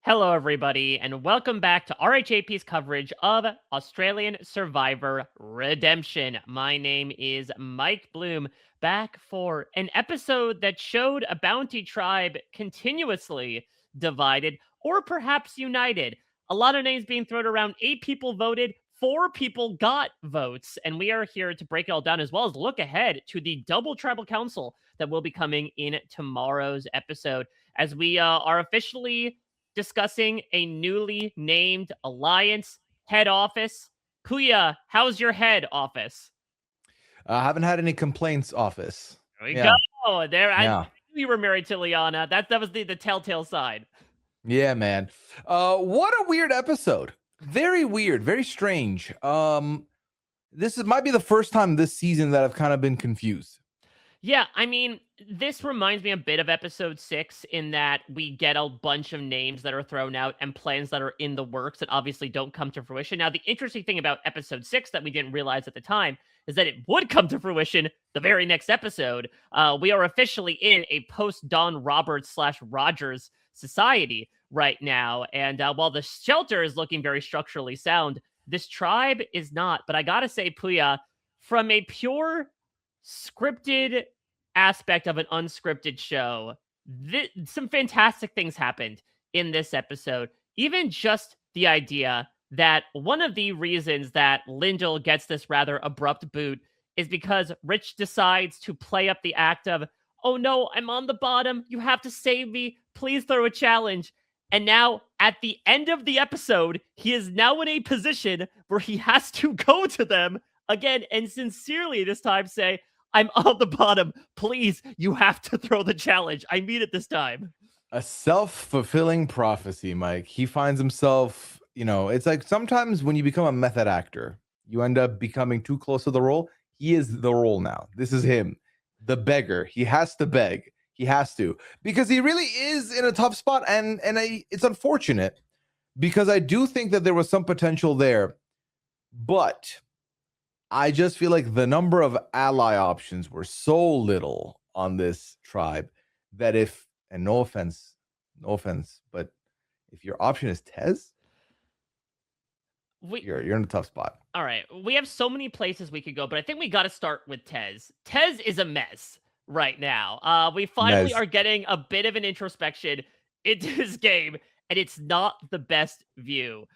Hello, everybody, and welcome back to RHAP's coverage of Australian Survivor Redemption. My name is Mike Bloom, back for an episode that showed a bounty tribe continuously divided, or perhaps united. A lot of names being thrown around. 8 people voted, 4 people got votes, and we are here to break it all down as well as look ahead to the double tribal council that will be coming in tomorrow's episode as we are officially discussing a newly named alliance head office. Pooya, how's your head office? I haven't had any complaints, office. There we go. There, I Yeah. knew you were married to Liana. That was the telltale sign. Yeah, man. What a weird episode. Very weird, very strange. Might be the first time this season that I've kind of been confused. Yeah, I mean, this reminds me a bit of episode 6 in that we get a bunch of names that are thrown out and plans that are in the works that obviously don't come to fruition. Now, the interesting thing about episode 6 that we didn't realize at the time is that it would come to fruition the very next episode. We are officially in a post-Don Roberts / Rogers society right now. And while the shelter is looking very structurally sound, this tribe is not. But I gotta say, Pooya, from a pure scripted aspect of an unscripted show, some fantastic things happened in this episode. Even just the idea that one of the reasons that Lyndall gets this rather abrupt boot is because Rich decides to play up the act of, oh no, I'm on the bottom, you have to save me, please throw a challenge. And now, at the end of the episode, he is now in a position where he has to go to them again and sincerely this time say, I'm on the bottom. Please, you have to throw the challenge. I mean it this time. A self-fulfilling prophecy, Mike. He finds himself, it's like sometimes when you become a method actor, you end up becoming too close to the role. He is the role now. This is him, the beggar. He has to beg. He has to, because he really is in a tough spot. And it's unfortunate because I do think that there was some potential there, but I just feel like the number of ally options were so little on this tribe that and no offense, but if your option is Tez, you're in a tough spot. All right. We have so many places we could go, but I think we got to start with Tez. Tez is a mess right now. We finally are getting a bit of an introspection into his game, and it's not the best view.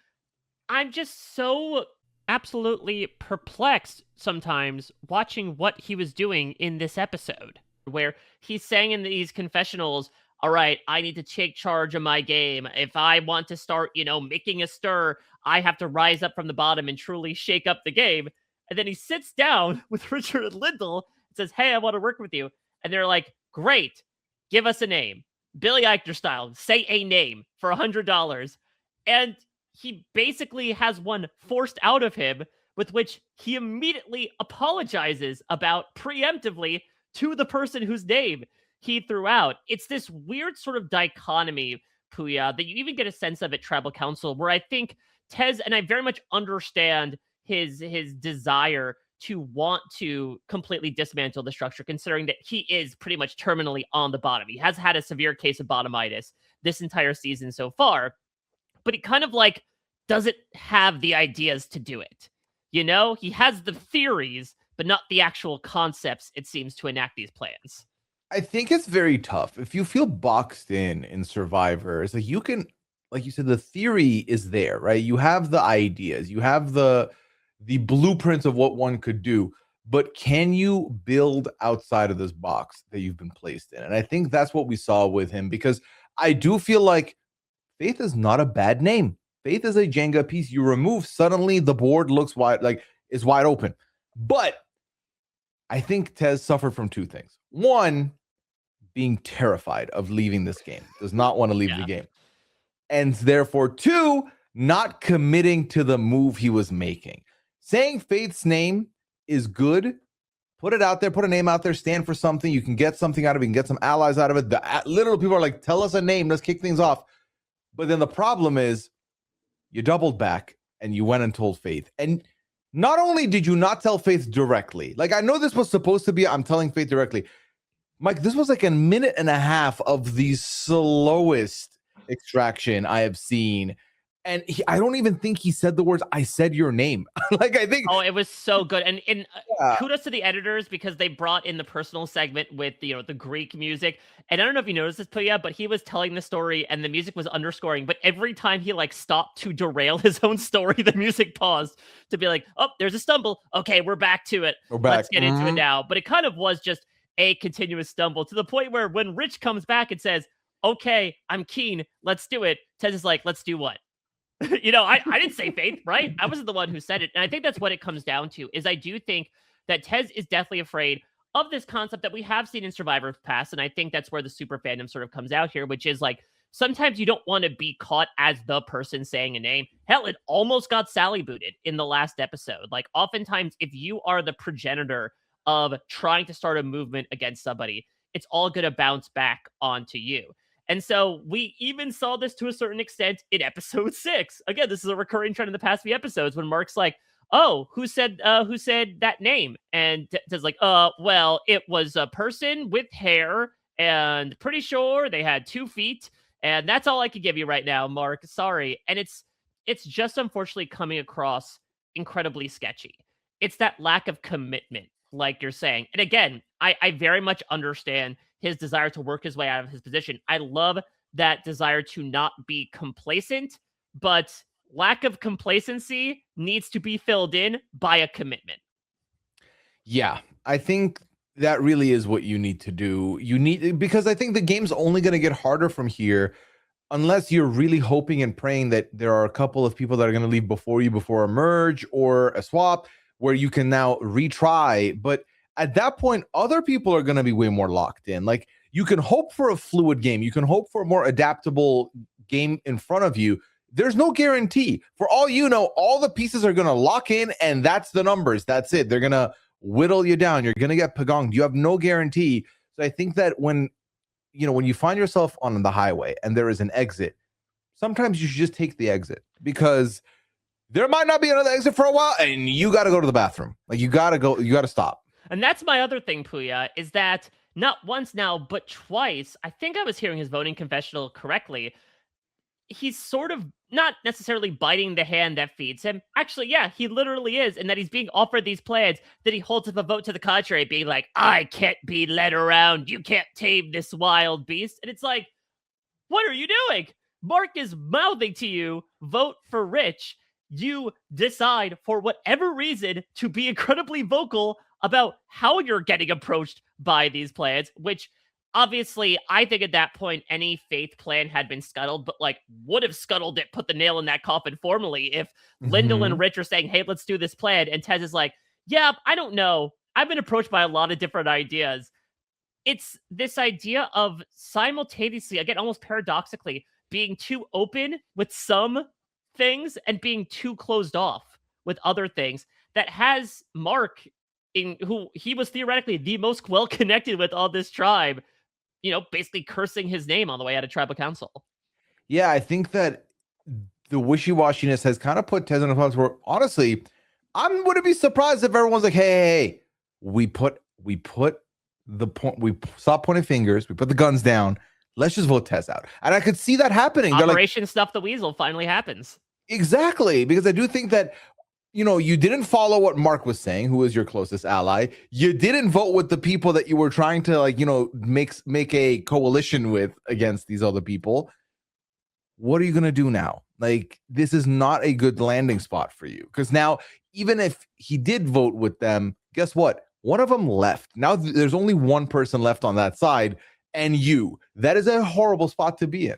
I'm just so absolutely perplexed sometimes watching what he was doing in this episode, where he's saying in these confessionals, all right, I need to take charge of my game. If I want to start, making a stir, I have to rise up from the bottom and truly shake up the game. And then he sits down with Richard and Lyndall and says, hey, I want to work with you. And they're like, great, give us a name. Billy Eichner style, say a name for $100. And he basically has one forced out of him, with which he immediately apologizes about preemptively to the person whose name he threw out. It's this weird sort of dichotomy, Pooya, that you even get a sense of at Tribal Council, where I think Tez, and I very much understand his desire to want to completely dismantle the structure, considering that he is pretty much terminally on the bottom. He has had a severe case of bottomitis this entire season so far, but he kind of doesn't have the ideas to do it. He has the theories, but not the actual concepts, it seems, to enact these plans. I think it's very tough. If you feel boxed in Survivor, it's like you can, like you said, the theory is there, right? You have the ideas, you have the blueprints of what one could do, but can you build outside of this box that you've been placed in? And I think that's what we saw with him, because I do feel like Faith is not a bad name. Faith is a Jenga piece. You remove, suddenly the board looks is wide open. But I think Tez suffered from two things. One, being terrified of leaving this game, does not want to leave the game. And therefore, two, not committing to the move he was making. Saying Faith's name is good. Put it out there, put a name out there, stand for something. You can get something out of it, you can get some allies out of it. The literal people are like, tell us a name, let's kick things off. But then the problem is, you doubled back and you went and told Faith. And not only did you not tell Faith directly, I know this was supposed to be, I'm telling Faith directly. Mike, this was like a minute and a half of the slowest extraction I have seen. And I don't even think he said the words, "I said your name." Like, I think. Oh, it was so good. And kudos to the editors because they brought in the personal segment with the Greek music. And I don't know if you noticed this, Puya, but he was telling the story and the music was underscoring. But every time he like stopped to derail his own story, the music paused to be like, "Oh, there's a stumble. Okay, we're back to it. We're back. Let's get into it now." But it kind of was just a continuous stumble to the point where when Rich comes back and says, "Okay, I'm keen. Let's do it," Tez is like, "Let's do what?" I didn't say faith, right? I wasn't the one who said it. And I think that's what it comes down to is I do think that Tez is definitely afraid of this concept that we have seen in Survivor past. And I think that's where the super fandom sort of comes out here, which is like, sometimes you don't want to be caught as the person saying a name. Hell, it almost got Sally booted in the last episode. Like oftentimes, if you are the progenitor of trying to start a movement against somebody, it's all going to bounce back onto you. And so we even saw this to a certain extent in episode 6. Again, this is a recurring trend in the past few episodes when Mark's like, "Oh, who said that name?" And Ted's like, well, it was a person with hair and pretty sure they had 2 feet. And that's all I could give you right now, Mark. Sorry." And it's just unfortunately coming across incredibly sketchy. It's that lack of commitment, like you're saying. And again, I very much understand his desire to work his way out of his position. I love that desire to not be complacent, but lack of complacency needs to be filled in by a commitment. Yeah, I think that really is what you need to do. Because I think the game's only going to get harder from here unless you're really hoping and praying that there are a couple of people that are going to leave before you before a merge or a swap where you can now retry. But at that point, other people are going to be way more locked in. Like, you can hope for a fluid game. You can hope for a more adaptable game in front of you. There's no guarantee. For all you know, all the pieces are going to lock in, and that's the numbers. That's it. They're going to whittle you down. You're going to get pagonged. You have no guarantee. So I think that when you find yourself on the highway and there is an exit, sometimes you should just take the exit because there might not be another exit for a while, and you got to go to the bathroom. Like, you got to go. You got to stop. And that's my other thing, Pooya, is that not once now, but twice, I think I was hearing his voting confessional correctly, he's sort of not necessarily biting the hand that feeds him. Actually, yeah, he literally is, and that he's being offered these plans that he holds up a vote to the contrary, being like, "I can't be led around. You can't tame this wild beast." And it's like, what are you doing? Mark is mouthing to you, vote for Rich. You decide, for whatever reason, to be incredibly vocal about how you're getting approached by these plans, which obviously I think at that point any faith plan had been scuttled, but like would have scuttled it, put the nail in that coffin formally if Lyndall and Rich are saying, "Hey, let's do this plan," and Tez is like, "Yeah, I don't know. I've been approached by a lot of different ideas." It's this idea of simultaneously, again, almost paradoxically, being too open with some things and being too closed off with other things that has Mark, in who he was theoretically the most well connected with all this tribe, basically cursing his name on the way out of tribal council. Yeah, I think that the wishy-washiness has kind of put Tez in a place where, honestly, I wouldn't be surprised if everyone's like, hey, we put the point, we stop pointing fingers, we put the guns down, let's just vote Tez out. And I could see that happening. Operation Stuff the Weasel finally happens. Exactly, because I do think that you didn't follow what Mark was saying, who is your closest ally. You didn't vote with the people that you were trying to make a coalition with against these other people. What are you going to do now? Like, this is not a good landing spot for you, because now, even if he did vote with them, guess what? One of them left. Now there's only one person left on that side, and that is a horrible spot to be in.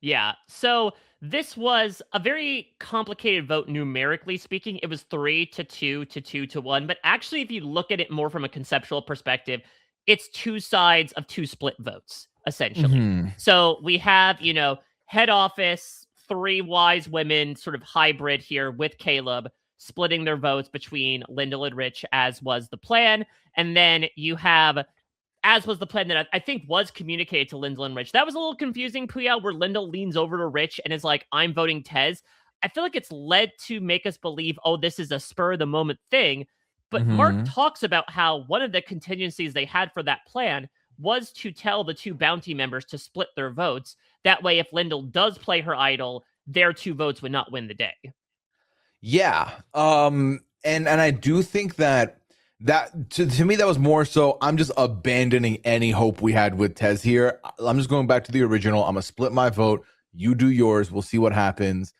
Yeah. So this was a very complicated vote numerically speaking. It was 3-2 to 2-1. But actually, if you look at it more from a conceptual perspective, it's two sides of two split votes, essentially. Mm-hmm. So we have, head office, 3 wise women, sort of hybrid here with Caleb, splitting their votes between Lyndall and Rich, as was the plan. And then you have, as was the plan that I think was communicated to Lyndall and Rich. That was a little confusing, Pooya, where Lyndall leans over to Rich and is like, "I'm voting Tez." I feel like it's led to make us believe, oh, this is a spur of the moment thing. But Mark talks about how one of the contingencies they had for that plan was to tell the two bounty members to split their votes. That way, if Lyndall does play her idol, their 2 votes would not win the day. Yeah. And I do think that to me that was more so I'm just abandoning any hope we had with Tez here. I'm just going back to the original. I'm gonna split my vote. You do yours. We'll see what happens.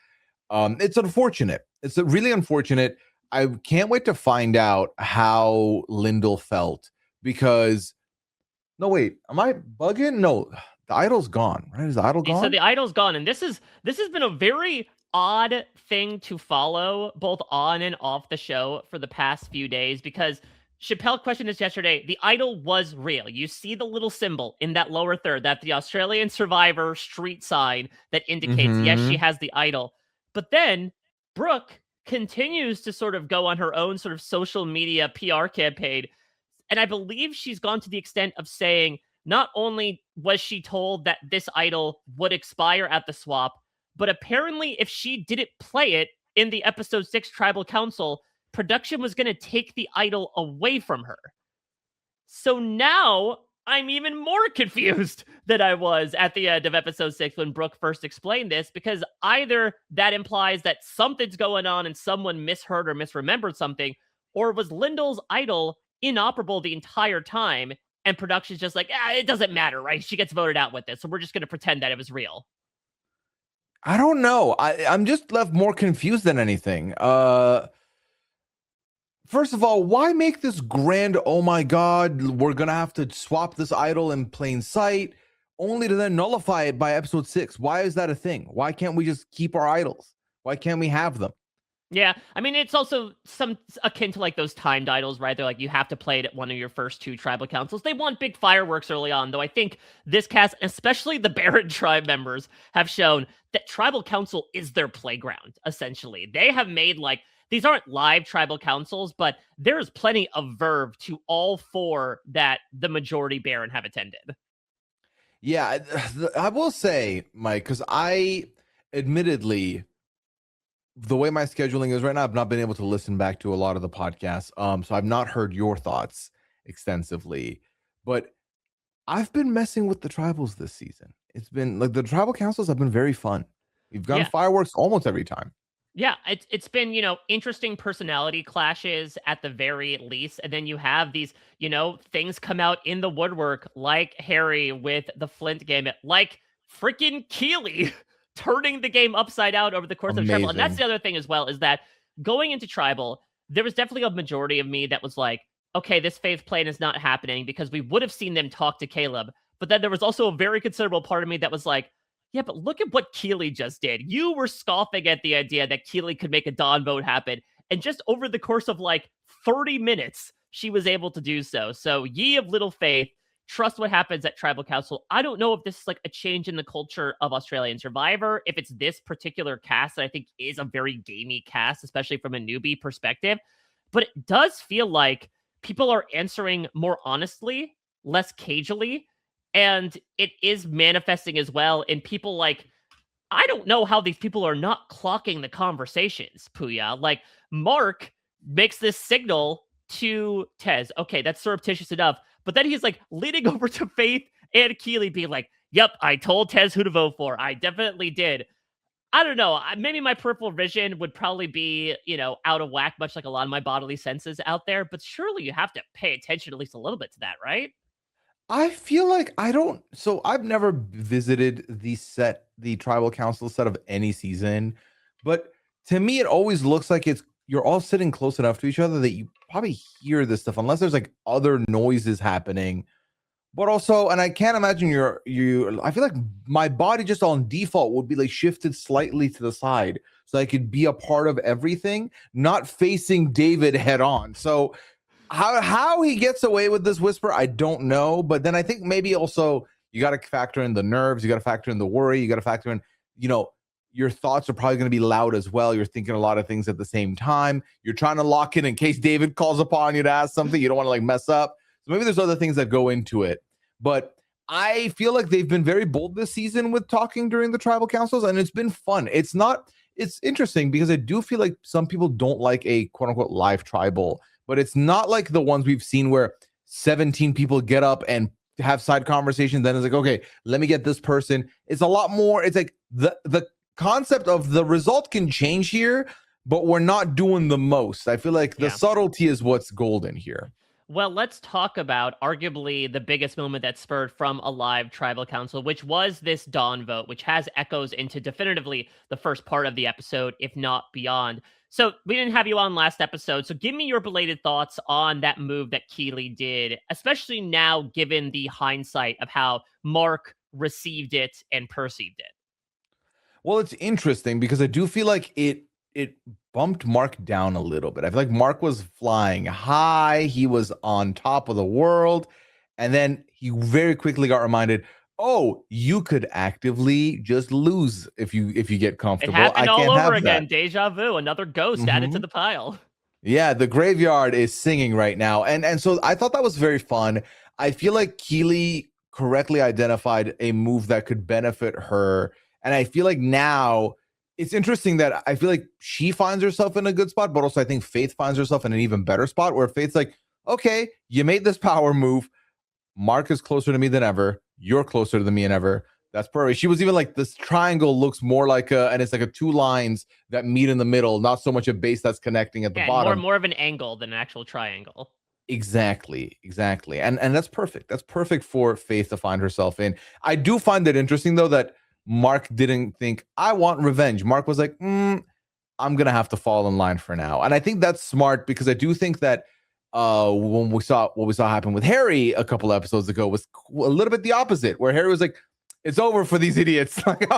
It's unfortunate. It's really unfortunate. I can't wait to find out how Lyndall felt because no, wait, am I bugging? No, the idol's gone, right? Is the idol gone? So the idol's gone, and this has been a very odd thing to follow both on and off the show for the past few days because Chappelle questioned this yesterday. The idol was real. You see the little symbol in that lower third, that the Australian Survivor street sign that indicates, yes, she has the idol. But then Brooke continues to sort of go on her own sort of social media PR campaign. And I believe she's gone to the extent of saying not only was she told that this idol would expire at the swap, but apparently if she didn't play it in the episode 6 Tribal Council, production was going to take the idol away from her. So now I'm even more confused than I was at the end of episode 6 when Brooke first explained this, because either that implies that something's going on and someone misheard or misremembered something, or was Lyndall's idol inoperable the entire time and production's just like, it doesn't matter, right? She gets voted out with this, so we're just going to pretend that it was real. I don't know. I'm just left more confused than anything. First of all, why make this grand, oh my God, we're going to have to swap this idol in plain sight, only to then nullify it by episode 6? Why is that a thing? Why can't we just keep our idols? Why can't we have them? Yeah, I mean, it's also some akin to like those timed idols, right? They're like, you have to play it at one of your first 2 tribal councils. They want big fireworks early on, though I think this cast, especially the Barron tribe members, have shown that tribal council is their playground, essentially. They have made like, these aren't live tribal councils, but there's plenty of verve to all 4 that the majority Barron have attended. Yeah, I will say, Mike, because I admittedly, the way my scheduling is right now, I've not been able to listen back to a lot of the podcasts. So I've not heard your thoughts extensively, but I've been messing with the tribals this season. It's been like the tribal councils have been very fun. We've gotten fireworks almost every time. Yeah, it's been, interesting personality clashes at the very least. And then you have these, things come out in the woodwork, like Harry with the Flint game, like freaking Keely turning the game upside down over the course of Tribal. And that's the other thing as well, is that going into Tribal, there was definitely a majority of me that was like, okay, this faith plan is not happening, because we would have seen them talk to Caleb. But then there was also a very considerable part of me that was like, yeah, but look at what Keely just did. You were scoffing at the idea that Keely could make a Dawn vote happen. And just over the course of like 30 minutes, she was able to do so. So ye of little faith, trust what happens at Tribal Council. I don't know if this is like a change in the culture of Australian Survivor, if it's this particular cast that I think is a very gamey cast, especially from a newbie perspective. But it does feel like people are answering more honestly, less cagely. And it is manifesting as well in people like, I don't know how these people are not clocking the conversations, Pooya. Like, Mark makes this signal to Tez. Okay, that's surreptitious enough. But then he's like leading over to Faith and Keely being like, yep, I told Tez who to vote for. I definitely did. I don't know. Maybe my peripheral vision would probably be, out of whack, much like a lot of my bodily senses out there. But surely you have to pay attention at least a little bit to that, right? I feel like so I've never visited the tribal council set of any season, but to me, it always looks like you're all sitting close enough to each other that you probably hear this stuff, unless there's like other noises happening. But also, and I can't imagine I feel like my body just on default would be like shifted slightly to the side so I could be a part of everything, not facing David head on. So how he gets away with this whisper, I don't know. But then I think maybe also you got to factor in the nerves, you got to factor in the worry, you got to factor in, your thoughts are probably going to be loud as well. You're thinking a lot of things at the same time. You're trying to lock in case David calls upon you to ask something. You don't want to like mess up. So maybe there's other things that go into it. But I feel like they've been very bold this season with talking during the tribal councils, and it's been fun. It's interesting because I do feel like some people don't like a quote unquote live tribal, but it's not like the ones we've seen where 17 people get up and have side conversations. Then it's like, okay, let me get this person. It's a lot more. It's like the concept of the result can change here, but we're not doing the most. I feel like the subtlety is what's golden here. Well, let's talk about arguably the biggest moment that spurred from a live tribal council, which was this dawn vote, which has echoes into definitively the first part of the episode, if not beyond. So we didn't have you on last episode, so give me your belated thoughts on that move that Keeley did, especially now given the hindsight of how Mark received it and perceived it. Well, it's interesting because I do feel like it bumped Mark down a little bit. I feel like Mark was flying high. He was on top of the world. And then he very quickly got reminded, oh, you could actively just lose if you get comfortable. It happened all over again. That. Deja vu, another ghost added to the pile. Yeah, the graveyard is singing right now. And so I thought that was very fun. I feel like Keeley correctly identified a move that could benefit her. And I feel like now it's interesting that I feel like she finds herself in a good spot, but also I think Faith finds herself in an even better spot where Faith's like, okay, you made this power move. Mark is closer to me than ever. You're closer to me than ever. That's perfect. She was even like, this triangle looks more like and it's like a two lines that meet in the middle, not so much a base that's connecting at the bottom. More of an angle than an actual triangle. Exactly. And that's perfect. That's perfect for Faith to find herself in. I do find it interesting though that Mark didn't think, I want revenge. Mark was like, I'm going to have to fall in line for now. And I think that's smart because I do think that when we saw what we saw happen with Harry a couple episodes ago was a little bit the opposite, where Harry was like, it's over for these idiots. Like,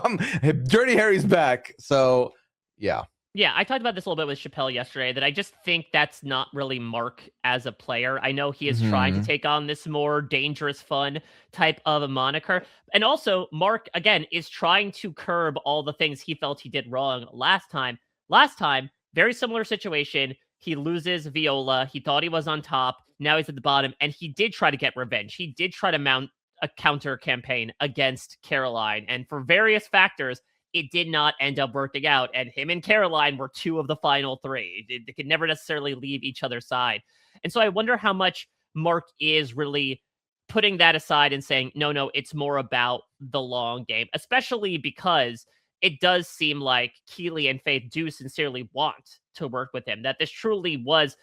Dirty Harry's back. So, yeah. Yeah, I talked about this a little bit with Chappelle yesterday, that I just think that's not really Mark as a player. I know he is trying to take on this more dangerous, fun type of a moniker. And also, Mark, again, is trying to curb all the things he felt he did wrong last time. Last time, very similar situation. He loses Viola. He thought he was on top. Now he's at the bottom. And he did try to get revenge. He did try to mount a counter campaign against Caroline. And for various factors, it did not end up working out. And him and Caroline were two of the final three. They could never necessarily leave each other's side. And so I wonder how much Mark is really putting that aside and saying, no, it's more about the long game, especially because it does seem like Keeley and Faith do sincerely want to work with him, that this truly was,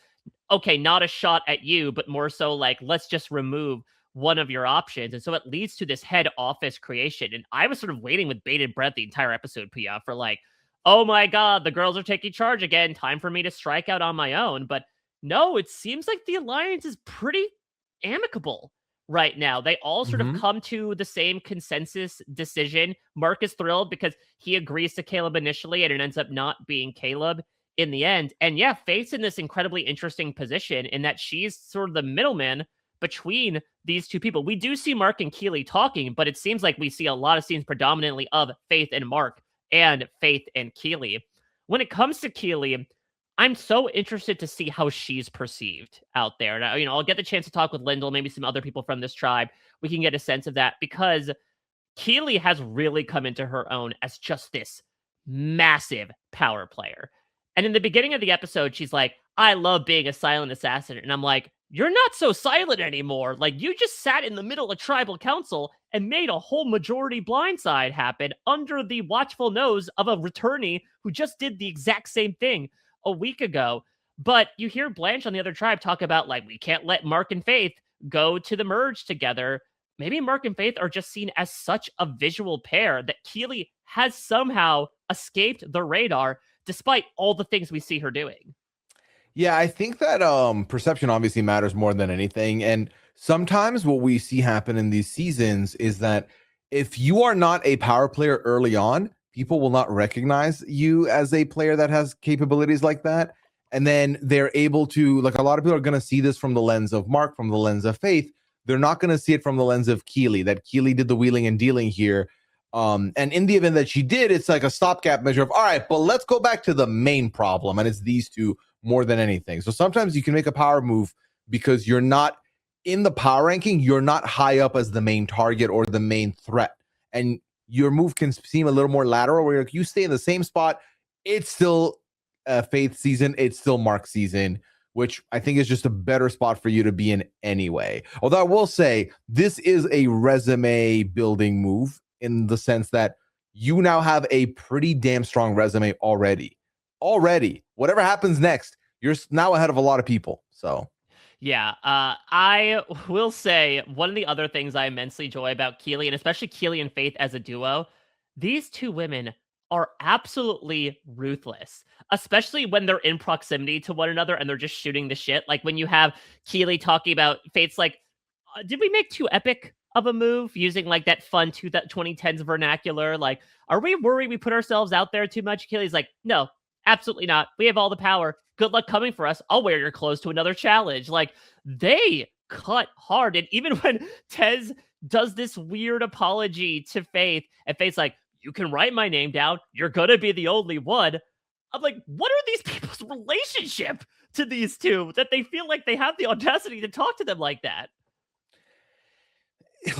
okay, not a shot at you, but more so like, let's just remove one of your options. And so it leads to this head office creation. And I was sort of waiting with bated breath the entire episode, Pia, for like, oh my God, the girls are taking charge again. Time for me to strike out on my own. But no, it seems like the alliance is pretty amicable right now. They all sort of come to the same consensus decision. Mark is thrilled because he agrees to Caleb initially, and it ends up not being Caleb in the end. And yeah, Faith's in this incredibly interesting position in that she's sort of the middleman between these two people. We do see Mark and Keeley talking, but it seems like we see a lot of scenes predominantly of Faith and Mark and Faith and Keeley. When it comes to Keeley, I'm so interested to see how she's perceived out there. Now, I'll get the chance to talk with Lyndall, maybe some other people from this tribe. We can get a sense of that because Keeley has really come into her own as just this massive power player. And in the beginning of the episode, she's like, I love being a silent assassin. And I'm like, you're not so silent anymore. Like, you just sat in the middle of tribal council and made a whole majority blindside happen under the watchful nose of a returnee who just did the exact same thing a week ago. But you hear Blanche on the other tribe talk about, like, we can't let Mark and Faith go to the merge together. Maybe Mark and Faith are just seen as such a visual pair that Keeley has somehow escaped the radar despite all the things we see her doing. Yeah, I think that perception obviously matters more than anything. And sometimes what we see happen in these seasons is that if you are not a power player early on, people will not recognize you as a player that has capabilities like that. And then they're able to, like, a lot of people are going to see this from the lens of Mark, from the lens of Faith. They're not going to see it from the lens of Keeley, that Keeley did the wheeling and dealing here. And in the event that she did, it's like a stopgap measure of, all right, but let's go back to the main problem. And it's these two more than anything. So sometimes you can make a power move because you're not in the power ranking. You're not high up as the main target or the main threat. And your move can seem a little more lateral where you stay in the same spot. It's still Faith season. It's still Mark season. which I think is just a better spot for you to be in anyway. Although I will say this is a resume building move in the sense that you now have a pretty damn strong resume already. Whatever happens next, you're now ahead of a lot of people. So yeah, I will say one of the other things I immensely enjoy about Keely, and especially Keely and Faith as a duo, these two women are absolutely ruthless, especially when they're in proximity to one another and they're just shooting the shit. Like when you have Keely talking about Faith's like, did we make too epic of a move using like that fun 2010s vernacular? Like, are we worried we put ourselves out there too much? Keely's like, no, absolutely not. We have all the power. Good luck coming for us. I'll wear your clothes to another challenge. Like, they cut hard. And even when Tez does this weird apology to Faith, and Faith's like, you can write my name down. You're going to be the only one. I'm like, what are these people's relationship to these two that they feel like they have the audacity to talk to them like that?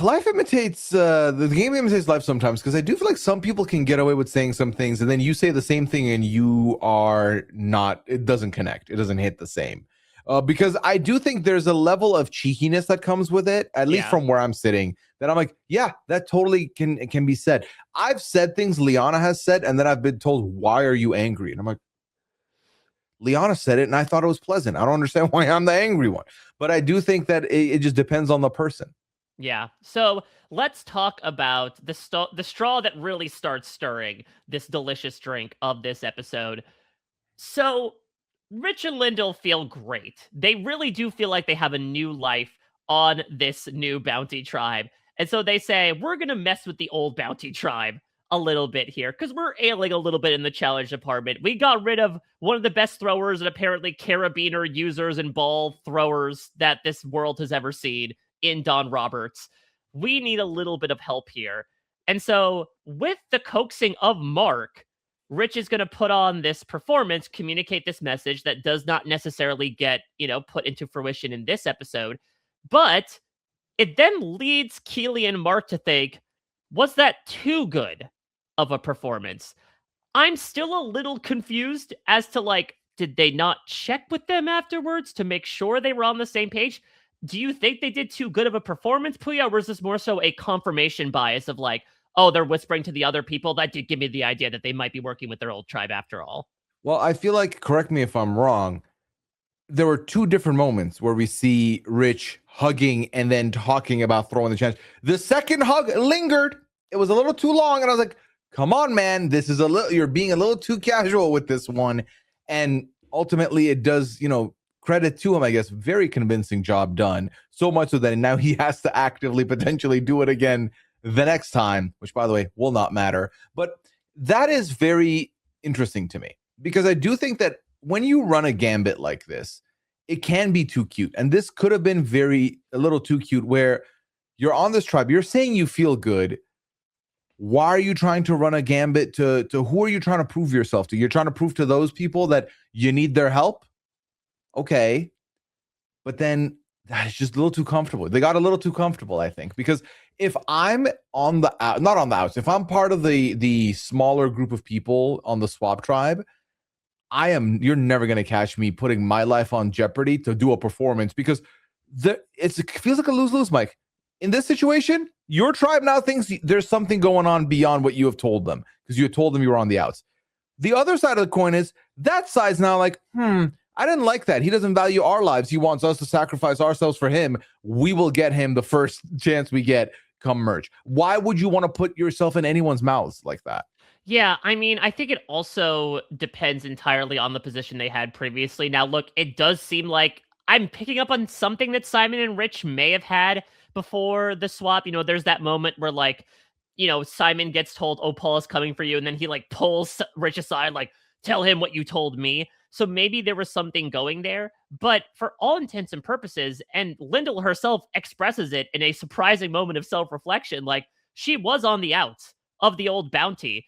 Life imitates the game imitates life sometimes, because I do feel like some people can get away with saying some things and then you say the same thing and you are not, it doesn't connect, it doesn't hit the same, because I do think there's a level of cheekiness that comes with it, at least from where I'm sitting, that I'm like, yeah, that totally can be said. I've said things Liana has said and then I've been told, why are you angry? And I'm like, Liana said it and I thought it was pleasant. I don't understand why I'm the angry one. But I do think that it just depends on the person. Yeah. So let's talk about the straw that really starts stirring this delicious drink of this episode. So Rich and Lyndall feel great. They really do feel like they have a new life on this new bounty tribe. And so they say, we're going to mess with the old bounty tribe a little bit here because we're ailing a little bit in the challenge department. We got rid of one of the best throwers and apparently carabiner users and ball throwers that this world has ever seen in Don Roberts. We need a little bit of help here. And so with the coaxing of Mark, Rich is going to put on this performance, communicate this message that does not necessarily get, put into fruition in this episode. But it then leads Keely and Mark to think, was that too good of a performance? I'm still a little confused as to did they not check with them afterwards to make sure they were on the same page? Do you think they did too good of a performance, Pooya, or is this more so a confirmation bias of oh, they're whispering to the other people? That did give me the idea that they might be working with their old tribe after all. Well, I feel like, correct me if I'm wrong, there were two different moments where we see Rich hugging and then talking about throwing the challenge. The second hug lingered. It was a little too long, and I was like, come on, man. This is you're being a little too casual with this one. And ultimately, it does, credit to him, I guess, very convincing job done. So much so that now he has to actively potentially do it again the next time, which, by the way, will not matter. But that is very interesting to me, because I do think that when you run a gambit like this, it can be too cute. And this could have been a little too cute, where you're on this tribe, you're saying you feel good. Why are you trying to run a gambit to who are you trying to prove yourself to? You're trying to prove to those people that you need their help? Okay. But then that's just a little too comfortable. They got a little too comfortable, I think, because if I'm on the not on the outs, if I'm part of the smaller group of people on the swap tribe, you're never going to catch me putting my life on jeopardy to do a performance, because it feels like a lose-lose, Mike. In this situation, your tribe now thinks there's something going on beyond what you have told them, because you had told them you were on the outs. The other side of the coin is that side's now like, I didn't like that. He doesn't value our lives. He wants us to sacrifice ourselves for him. We will get him the first chance we get come merge. Why would you want to put yourself in anyone's mouths like that? Yeah, I mean, I think it also depends entirely on the position they had previously. Now, look, it does seem like I'm picking up on something that Simon and Rich may have had before the swap. There's that moment where Simon gets told, oh, Paula's coming for you. And then he pulls Rich aside, tell him what you told me. So maybe there was something going there, but for all intents and purposes, and Lyndall herself expresses it in a surprising moment of self-reflection, she was on the outs of the old bounty.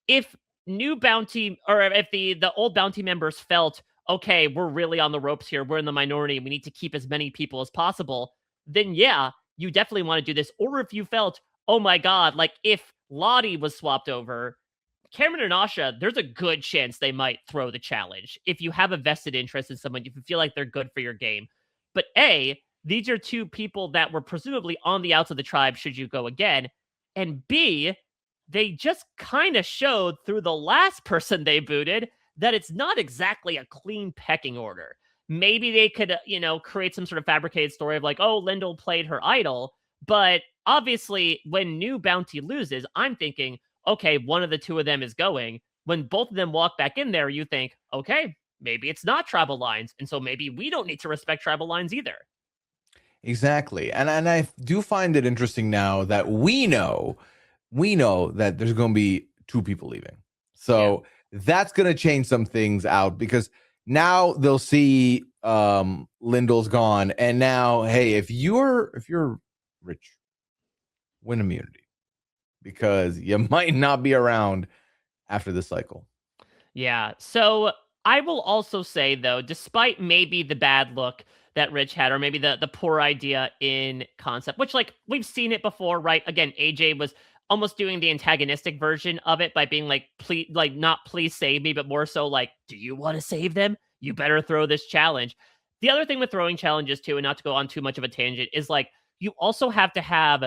If new bounty, or if the old bounty members felt, okay, we're really on the ropes here, we're in the minority, and we need to keep as many people as possible, then yeah, you definitely want to do this. Or if you felt, oh my God, if Lottie was swapped over, Cameron and Asha, there's a good chance they might throw the challenge if you have a vested interest in someone, if you feel like they're good for your game. But A, these are two people that were presumably on the outs of the tribe should you go again. And B, they just kind of showed through the last person they booted that it's not exactly a clean pecking order. Maybe they could, create some sort of fabricated story of like, oh, Lindell played her idol. But obviously, when new bounty loses, I'm thinking, okay, one of the two of them is going. When both of them walk back in there, you think, okay, maybe it's not tribal lines. And so maybe we don't need to respect tribal lines either. Exactly. And I do find it interesting now that we know that there's going to be two people leaving. So that's going to change some things out, because now they'll see Lindell's gone. And now, hey, if you're rich, win immunity, because you might not be around after this cycle. Yeah. So I will also say, though, despite maybe the bad look that Rich had, or maybe the poor idea in concept, which, like, we've seen it before, right? Again, AJ was almost doing the antagonistic version of it by being like, please, like, not please save me, but more so like, do you want to save them? You better throw this challenge. The other thing with throwing challenges too, and not to go on too much of a tangent, is like, you also have to have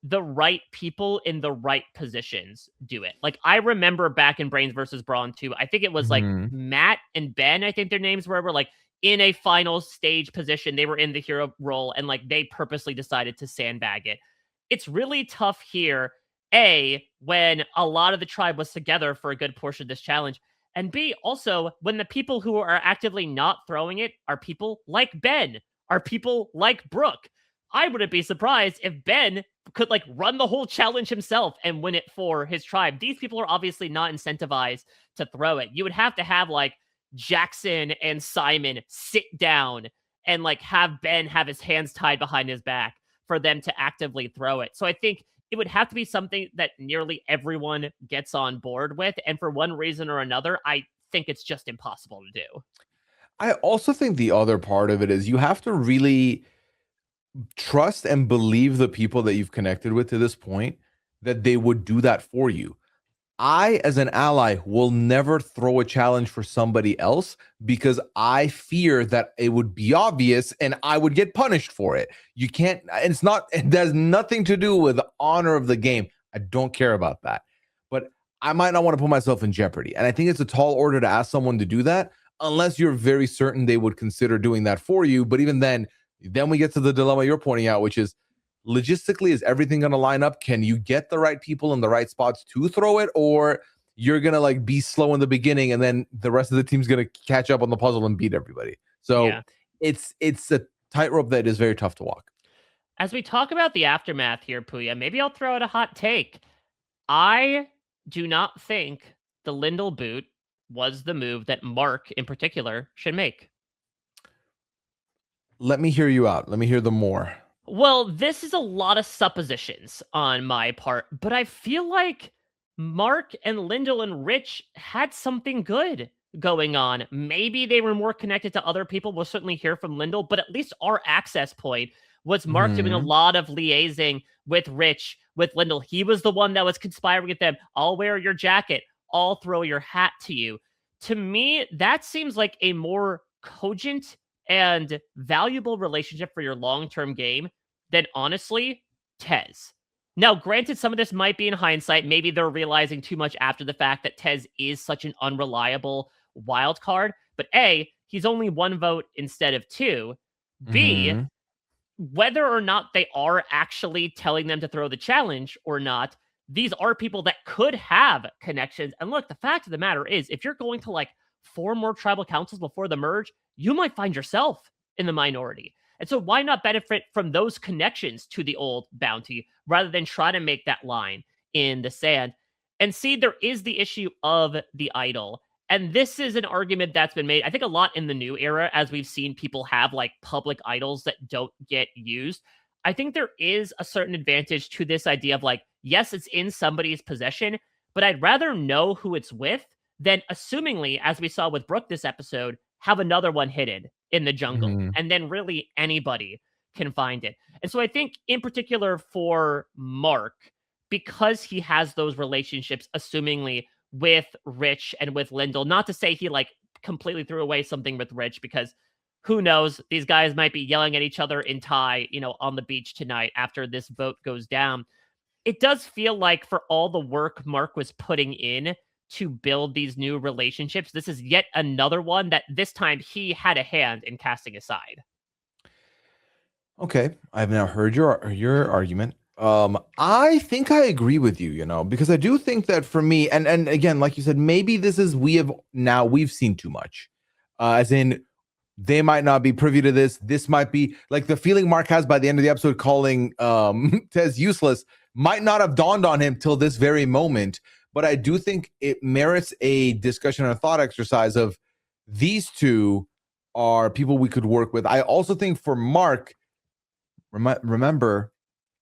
the right people in the right positions do it. Like, I remember back in Brains versus Brawn 2, I think it was like Matt and Ben, I think their names were like in a final stage position. They were in the hero role, and like they purposely decided to sandbag it. It's really tough here, A, when a lot of the tribe was together for a good portion of this challenge, and B, also when the people who are actively not throwing it are people like Ben, are people like Brooke. I wouldn't be surprised if Ben could like run the whole challenge himself and win it for his tribe. These people are obviously not incentivized to throw it. You would have to have like Jackson and Simon sit down and like have Ben have his hands tied behind his back for them to actively throw it. So I think it would have to be something that nearly everyone gets on board with. And for one reason or another, I think it's just impossible to do. I also think the other part of it is you have to really trust and believe the people that you've connected with to this point, that they would do that for you. I, as an ally, will never throw a challenge for somebody else because I fear that it would be obvious and I would get punished for it. You can't, it has nothing to do with the honor of the game. I don't care about that. But I might not want to put myself in jeopardy. And I think it's a tall order to ask someone to do that, unless you're very certain they would consider doing that for you. But even then we get to the dilemma you're pointing out, which is, logistically, is everything going to line up? Can you get the right people in the right spots to throw it, or you're going to like be slow in the beginning and then the rest of the team's going to catch up on the puzzle and beat everybody? So it's a tightrope that is very tough to walk. As we talk about the aftermath here, Pooya, maybe I'll throw out a hot take. I do not think the Lindell boot was the move that Mark in particular should make. Let me hear you out. Let me hear them more. Well, this is a lot of suppositions on my part, but I feel like Mark and Lindell and Rich had something good going on. Maybe they were more connected to other people. We'll certainly hear from Lindell, but at least our access point was Mark doing a lot of liaising with Rich, with Lindell. He was the one that was conspiring with them. I'll wear your jacket. I'll throw your hat to you. To me, that seems like a more cogent and valuable relationship for your long-term game than, honestly, Tez. Now, granted, some of this might be in hindsight. Maybe they're realizing too much after the fact that Tez is such an unreliable wild card. But A, he's only one vote instead of two. B, whether or not they are actually telling them to throw the challenge or not, these are people that could have connections. And look, the fact of the matter is, if you're going to like 4 more tribal councils before the merge, you might find yourself in the minority. And so why not benefit from those connections to the old bounty rather than try to make that line in the sand? And see, there is the issue of the idol. And this is an argument that's been made, I think, a lot in the new era, as we've seen people have like public idols that don't get used. I think there is a certain advantage to this idea of like, yes, it's in somebody's possession, but I'd rather know who it's with than, assumingly, as we saw with Brooke this episode, have another one hidden in the jungle. And then really anybody can find it. And so I think in particular for Mark, because he has those relationships, assumingly with Rich and with Lyndall. Not to say he like completely threw away something with Rich, because who knows? These guys might be yelling at each other in Thai, on the beach tonight after this vote goes down. It does feel like for all the work Mark was putting in to build these new relationships, this is yet another one that this time he had a hand in casting aside. Okay, I've now heard your argument. I think I agree with you, because I do think that for me, and again, like you said, maybe this is we've seen too much. As in, they might not be privy to this. This might be like the feeling Mark has by the end of the episode calling Tez useless might not have dawned on him till this very moment. But I do think it merits a discussion and a thought exercise of these two are people we could work with. I also think for Mark, remember,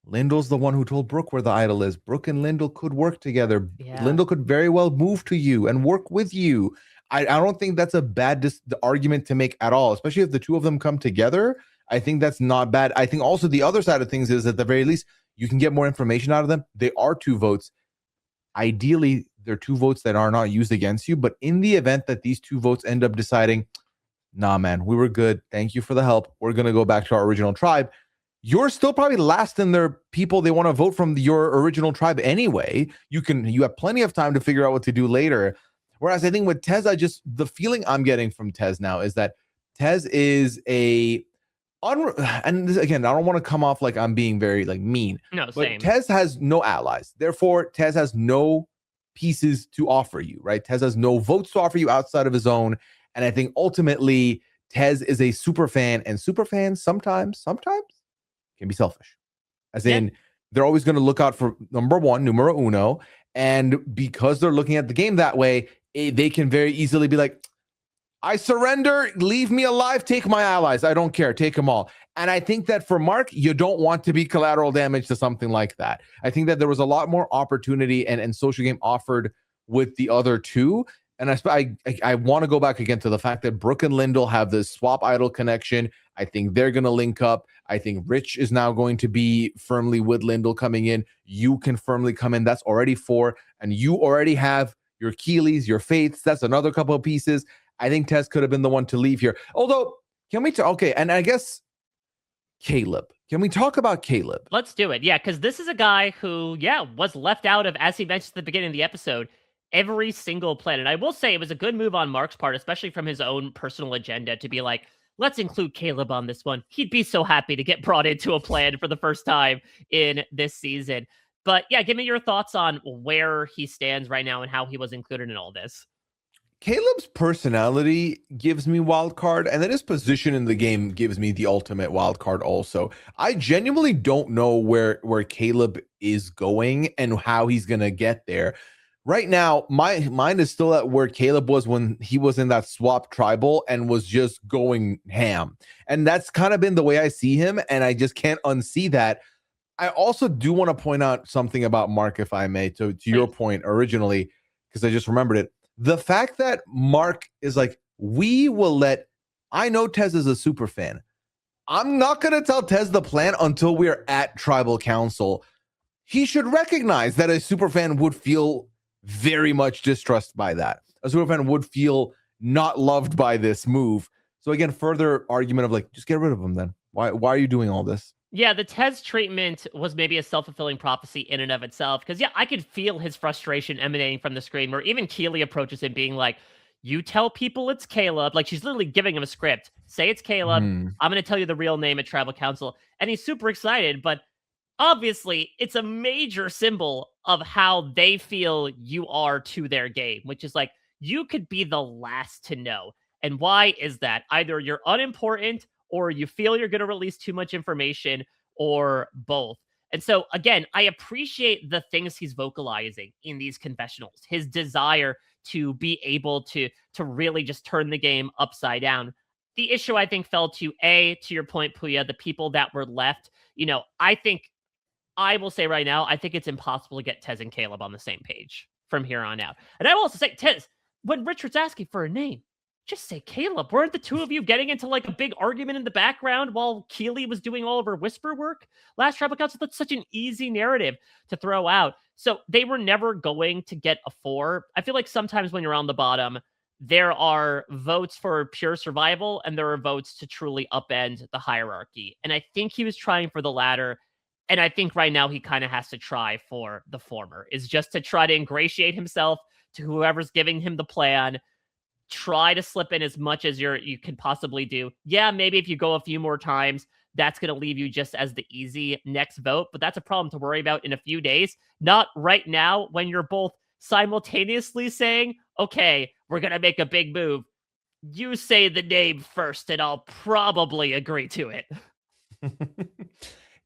Lyndall's the one who told Brooke where the idol is. Brooke and Lyndall could work together. Yeah. Lyndall could very well move to you and work with you. I don't think that's a bad argument to make at all, especially if the two of them come together. I think that's not bad. I think also the other side of things is at the very least, you can get more information out of them. They are two votes. Ideally, they're two votes that are not used against you. But in the event that these two votes end up deciding, nah, man, we were good. Thank you for the help. We're going to go back to our original tribe. You're still probably last in their people they want to vote from your original tribe anyway. You have plenty of time to figure out what to do later. Whereas I think with Tez, the feeling I'm getting from Tez now is that Tez is and this, again, I don't want to come off like I'm being very like mean. No, but same. Tez has no allies. Therefore, Tez has no pieces to offer you, right? Tez has no votes to offer you outside of his own. And I think ultimately Tez is a super fan, and super fans sometimes can be selfish. As in, they're always going to look out for numero uno. And because they're looking at the game that way, they can very easily be like, I surrender, leave me alive, take my allies. I don't care, take them all. And I think that for Mark, you don't want to be collateral damage to something like that. I think that there was a lot more opportunity and social game offered with the other two. And I want to go back again to the fact that Brooke and Lyndall have this swap idol connection. I think they're going to link up. I think Rich is now going to be firmly with Lyndall coming in. You can firmly come in. That's already 4. And you already have your Keeleys, your Faiths. That's another couple of pieces. I think Tez could have been the one to leave here. Although, can we okay, and I guess Caleb. Can we talk about Caleb? Let's do it. Yeah, because this is a guy who, was left out of, as he mentioned at the beginning of the episode, every single plan. And I will say it was a good move on Mark's part, especially from his own personal agenda, to be like, let's include Caleb on this one. He'd be so happy to get brought into a plan for the first time in this season. But yeah, give me your thoughts on where he stands right now and how he was included in all this. Caleb's personality gives me wild card, and then his position in the game gives me the ultimate wild card also. I genuinely don't know where Caleb is going and how he's going to get there. Right now, my mind is still at where Caleb was when he was in that swap tribal and was just going ham. And that's kind of been the way I see him, and I just can't unsee that. I also do want to point out something about Mark, if I may, to your point originally, because I just remembered it. The fact that Mark is like, I know Tez is a super fan. I'm not going to tell Tez the plan until we're at tribal council. He should recognize that a super fan would feel very much distrust by that. A super fan would feel not loved by this move. So again, further argument of like, just get rid of him then. Why are you doing all this? Yeah, the Tez treatment was maybe a self-fulfilling prophecy in and of itself. Because, I could feel his frustration emanating from the screen, where even Keeley approaches him being like, you tell people it's Caleb. Like, she's literally giving him a script. Say it's Caleb. I'm going to tell you the real name at Tribal Council. And he's super excited. But obviously, it's a major symbol of how they feel you are to their game, which is like, you could be the last to know. And why is that? Either you're unimportant, or you feel you're going to release too much information, or both. And so, again, I appreciate the things he's vocalizing in these confessionals, his desire to be able to really just turn the game upside down. The issue, I think, fell to your point, Pooya, the people that were left. I will say right now, I think it's impossible to get Tez and Caleb on the same page from here on out. And I will also say, Tez, when Richard's asking for a name, just say Caleb. Weren't the two of you getting into like a big argument in the background while Keely was doing all of her whisper work last tribal council? That's such an easy narrative to throw out. So they were never going to get a 4. I feel like sometimes when you're on the bottom, there are votes for pure survival and there are votes to truly upend the hierarchy. And I think he was trying for the latter. And I think right now he kind of has to try for the former, is just to try to ingratiate himself to whoever's giving him the plan. Try to slip in as much as you can possibly do. Yeah, maybe if you go a few more times, that's going to leave you just as the easy next vote, but that's a problem to worry about in a few days, not right now when you're both simultaneously saying, okay, we're going to make a big move. You say the name first and I'll probably agree to it.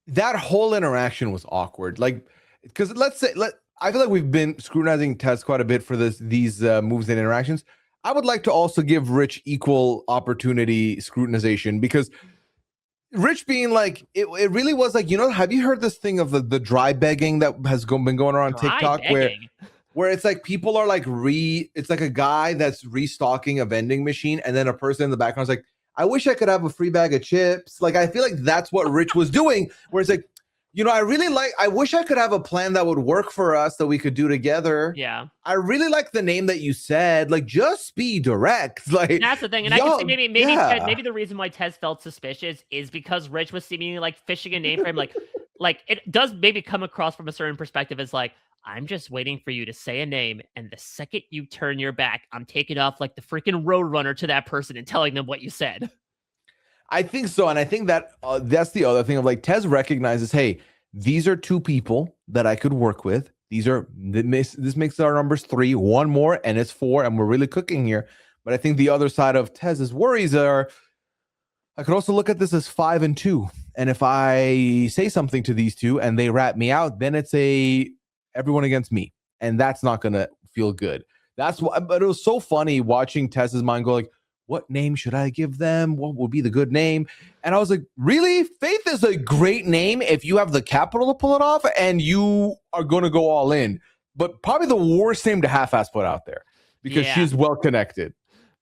That whole interaction was awkward. Like, because I feel like we've been scrutinizing Tez quite a bit for these moves and interactions. I would like to also give Rich equal opportunity scrutinization, because Rich being like, it really was like, have you heard this thing of the dry begging that has been going around on TikTok where it's like people are like it's like a guy that's restocking a vending machine and then a person in the background is like, I wish I could have a free bag of chips. Like, I feel like that's what Rich was doing, where it's like, I wish I could have a plan that would work for us that we could do together. Yeah. I really like the name that you said. Like, just be direct. Like, that's the thing. And I can see maybe the reason why Tez felt suspicious is because Rich was seemingly like fishing a name for him. Like it does maybe come across from a certain perspective as like, I'm just waiting for you to say a name, and the second you turn your back, I'm taking off like the freaking roadrunner to that person and telling them what you said. I think so, and I think that that's the other thing of like Tez recognizes, hey, these are two people that I could work with. This makes our numbers 3, one more, and it's 4, and we're really cooking here. But I think the other side of Tez's worries are, I could also look at this as 5 and 2, and if I say something to these two and they rat me out, then it's everyone against me, and that's not gonna feel good. That's why. But it was so funny watching Tez's mind go like, what name should I give them? What would be the good name? And I was like, really? Faith is a great name if you have the capital to pull it off and you are going to go all in. But probably the worst name to half-ass put out there, because she's well connected.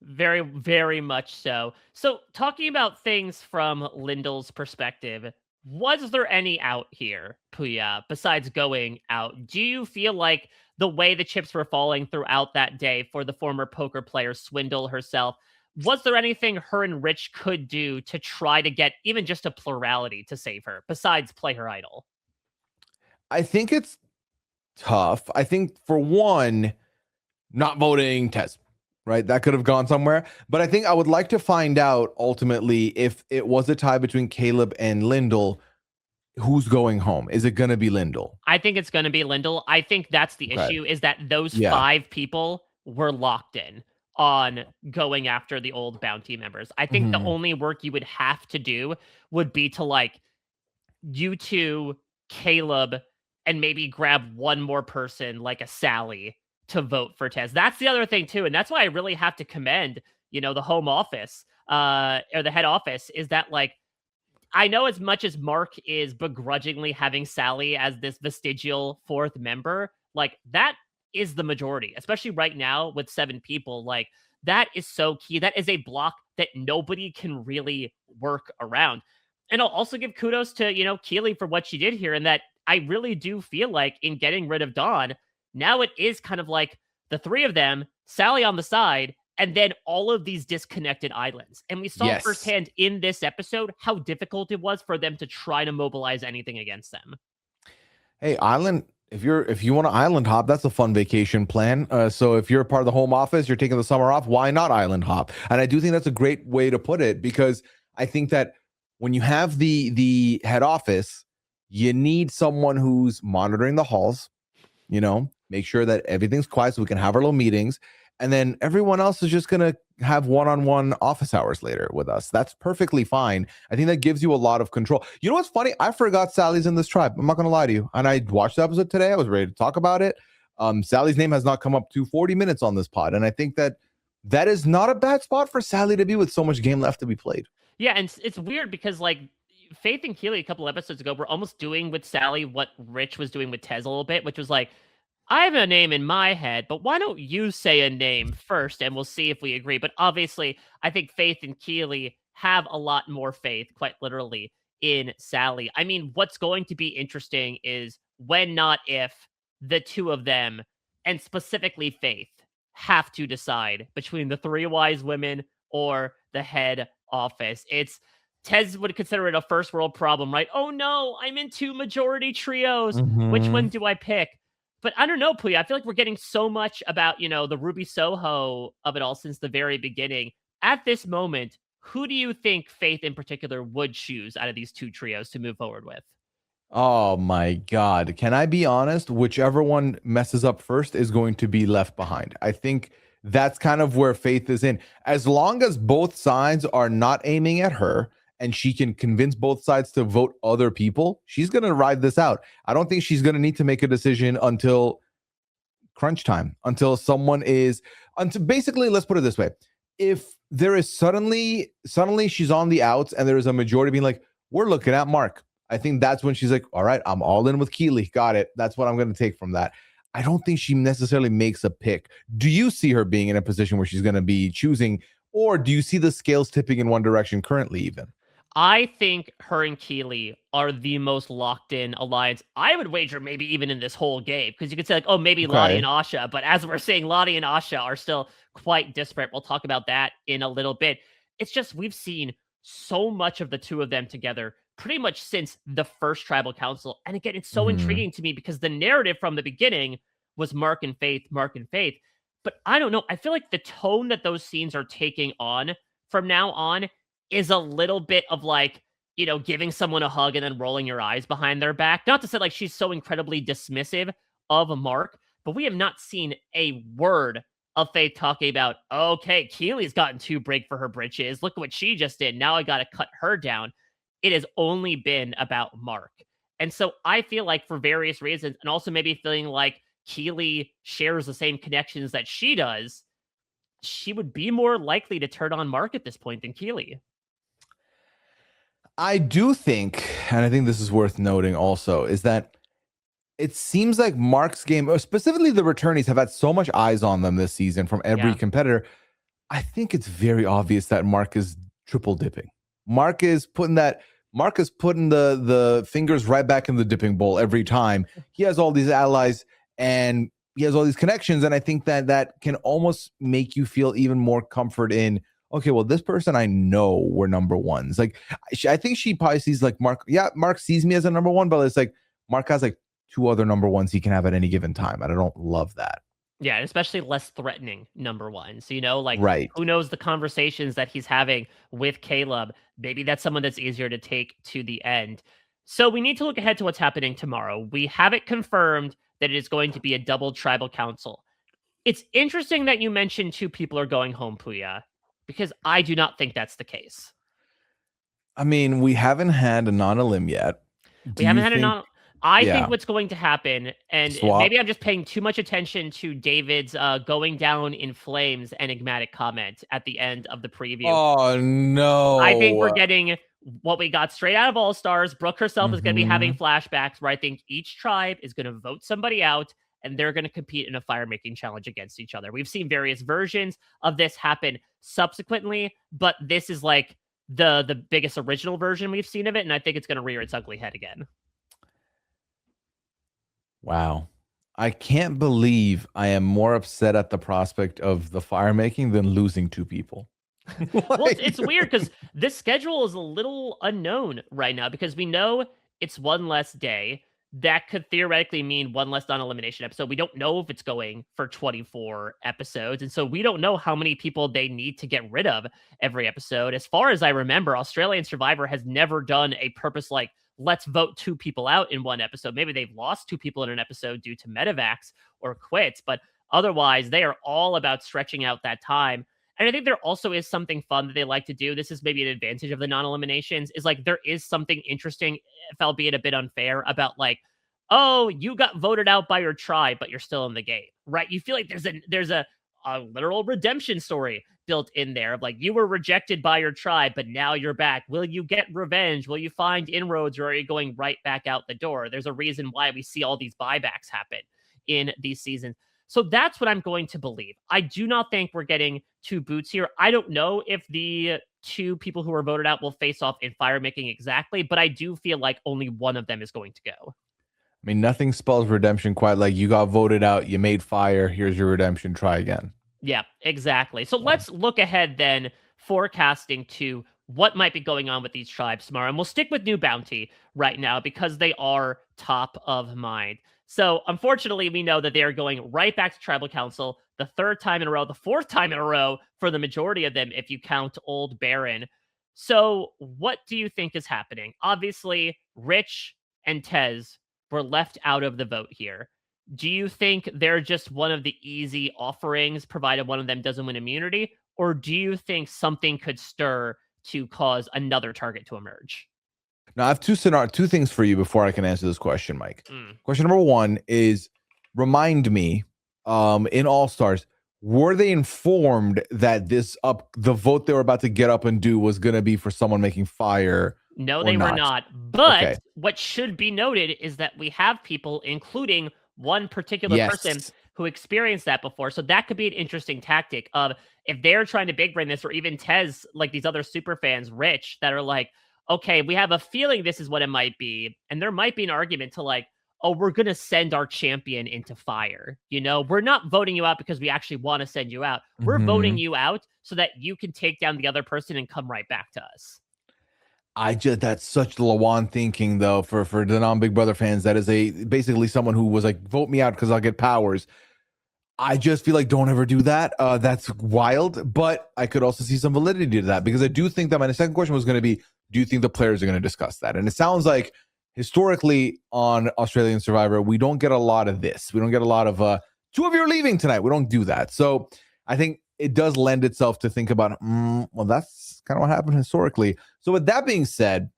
Very, very much so. So talking about things from Lindell's perspective, was there any out here, Pooya, besides going out? Do you feel like the way the chips were falling throughout that day for the former poker player Swindle herself, was there anything her and Rich could do to try to get even just a plurality to save her, besides play her idol? I think it's tough. I think, for one, not voting Tez, right? That could have gone somewhere. But I think I would like to find out, ultimately, if it was a tie between Caleb and Lindell, who's going home? Is it going to be Lindell? I think it's going to be Lindell. I think that's the issue, is that those 5 people were locked in on going after the old bounty members. I think the only work you would have to do would be to like you two, Caleb, and maybe grab one more person like a Sally to vote for Tez. That's the other thing too. And that's why I really have to commend, the home office or the head office, is that like, I know as much as Mark is begrudgingly having Sally as this vestigial 4th member, like that is the majority, especially right now with 7 people. Like, that is so key. That is a block that nobody can really work around. And I'll also give kudos to, Keely for what she did here, and that I really do feel like in getting rid of Dawn, now it is kind of like the 3 of them, Sally on the side, and then all of these disconnected islands. And we saw firsthand in this episode how difficult it was for them to try to mobilize anything against them. Hey, island. If you want to island hop, that's a fun vacation plan. So if you're a part of the home office, you're taking the summer off, why not island hop? And I do think that's a great way to put it, because I think that when you have the head office, you need someone who's monitoring the halls, make sure that everything's quiet so we can have our little meetings. And then everyone else is just going to have one-on-one office hours later with us. That's perfectly fine. I think that gives you a lot of control. You know what's funny? I forgot Sally's in this tribe. I'm not going to lie to you. And I watched the episode today. I was ready to talk about it. Sally's name has not come up to 40 minutes on this pod. And I think that is not a bad spot for Sally to be with so much game left to be played. Yeah, and it's weird because, like, Faith and Keely a couple episodes ago were almost doing with Sally what Rich was doing with Tez a little bit, which was like, I have a name in my head, but why don't you say a name first and we'll see if we agree. But obviously, I think Faith and Keely have a lot more faith, quite literally, in Sally. I mean, what's going to be interesting is when, not if, the two of them, and specifically Faith, have to decide between the three wise women or the head office. It's Tez would consider it a first world problem, right? Oh no, I'm in two majority trios. Which one Mhm. do I pick? But I don't know, Pooya. I feel like we're getting so much about, the Ruby Soho of it all since the very beginning. At this moment, who do you think Faith in particular would choose out of these two trios to move forward with? Oh my God. Can I be honest? Whichever one messes up first is going to be left behind. I think that's kind of where Faith is in. As long as both sides are not aiming at her and she can convince both sides to vote other people, she's going to ride this out. I don't think she's going to need to make a decision until crunch time, until someone is, until basically, let's put it this way. If there is suddenly she's on the outs and there is a majority being like, we're looking at Mark. I think that's when she's like, all right, I'm all in with Keely. Got it. That's what I'm going to take from that. I don't think she necessarily makes a pick. Do you see her being in a position where she's going to be choosing, or do you see the scales tipping in one direction currently, even? I think her and Keely are the most locked in alliance. I would wager maybe even in this whole game, because you could say like, oh, maybe Lottie and Okay. Asha, but as we're saying, Lottie and Asha are still quite disparate. We'll talk about that in a little bit. It's just we've seen so much of the two of them together pretty much since the first tribal council. And again, it's so Mhm. intriguing to me because the narrative from the beginning was Mark and Faith, Mark and Faith. But I don't know. I feel like the tone that those scenes are taking on from now on is a little bit of like, giving someone a hug and then rolling your eyes behind their back. Not to say like she's so incredibly dismissive of Mark, but we have not seen a word of Faith talking about, okay, Keely's gotten too big for her britches. Look at what she just did. Now I got to cut her down. It has only been about Mark. And so I feel like for various reasons, and also maybe feeling like Keely shares the same connections that she does, she would be more likely to turn on Mark at this point than Keely. I do think, and I think this is worth noting also, is that it seems like Mark's game, or specifically the returnees, have had so much eyes on them this season from every Yeah. competitor. I think it's very obvious that Mark is triple dipping. Mark is putting that. Mark is putting the fingers right back in the dipping bowl every time. He has all these allies and he has all these connections, and I think that that can almost make you feel even more comfort in. Okay, well, this person I know we're number ones. Like, I think she probably sees like Mark. Yeah, Mark sees me as a number one, but it's like Mark has like two other number ones he can have at any given time, and I don't love that. Yeah, especially less threatening number ones. Like Right. who knows the conversations that he's having with Caleb. Maybe that's someone that's easier to take to the end. So we need to look ahead to what's happening tomorrow. We have it confirmed that it is going to be a double tribal council. It's interesting that you mentioned two people are going home, Puya, because I do not think that's the case. I mean, we haven't had a non-elim yet. We Do haven't you had it think? on. I think Yeah, what's going to happen, and maybe swap. I'm just paying too much attention to David's going down in flames enigmatic comment at the end of the preview. Oh I think we're no. getting what we got straight out of All Stars. Brooke herself is going to be having Hmm. flashbacks where I think each tribe is going to vote somebody out and they're going to compete in a fire making challenge against each other. We've seen various versions of this happen subsequently, but this is like the biggest original version we've seen of it, and I think it's going to rear its ugly head again. Wow. I can't believe I am more upset at the prospect of the fire making than losing two people. Well, it's, Like, it's weird because this schedule is a little unknown right now because we know it's one less day. That could theoretically mean one less non-elimination episode. We don't know if it's going for 24 episodes. And so we don't know how many people they need to get rid of every episode. As far as I remember, Australian Survivor has never done a purpose like, let's vote two people out in one episode. Maybe they've lost two people in an episode due to medevacs or quits, but otherwise they are all about stretching out that time. And I think there also is something fun that they like to do. This is maybe an advantage of the non-eliminations, is like there is something interesting, if albeit a bit unfair, about like, oh, you got voted out by your tribe, but you're still in the game, right? You feel like there's a literal redemption story built in there of like you were rejected by your tribe, but now you're back. Will you get revenge? Will you find inroads, or are you going right back out the door? There's a reason why we see all these buybacks happen in these seasons. So that's what I'm going to believe. I do not think we're getting two boots here. I don't know if the two people who are voted out will face off in fire making exactly, but I do feel like only one of them is going to go. I mean, nothing spells redemption quite like you got voted out, you made fire, here's your redemption, try again. Yeah, exactly. So let's look ahead then, forecasting to what might be going on with these tribes tomorrow. And we'll stick with New Bounty right now because they are top of mind. So unfortunately, we know that they are going right back to Tribal Council the third time in a row, the fourth time in a row for the majority of them, if you count Old Baron. So what do you think is happening? Obviously, Rich and Tez were left out of the vote here. Do you think they're just one of the easy offerings, provided one of them doesn't win immunity? Or do you think something could stir to cause another target to emerge? Now, I have two things for you before I can answer this question, Mike. Mm. Question number one is, remind me, in All Stars, were they informed that the vote they were about to get up and do was going to be for someone making fire? No, they were not. But Okay. what should be noted is that we have people, including one particular person who experienced that before. So that could be an interesting tactic of if they're trying to big brain this, or even Tez, like these other super fans, Rich, that are like, okay, we have a feeling this is what it might be. And there might be an argument to like, oh, we're going to send our champion into fire. You know, we're not voting you out because we actually want to send you out. We're voting you out so that you can take down the other person and come right back to us. That's such Lawan thinking though for the non-Big Brother fans. That is basically someone who was like, vote me out because I'll get powers. I just feel like don't ever do that. That's wild, but I could also see some validity to that because I do think that my second question was going to be, do you think the players are going to discuss that? And it sounds like historically on Australian Survivor, we don't get a lot of this. We don't get a lot of two of you are leaving tonight. We don't do that. So I think it does lend itself to think about, well, that's kind of what happened historically. So with that being said,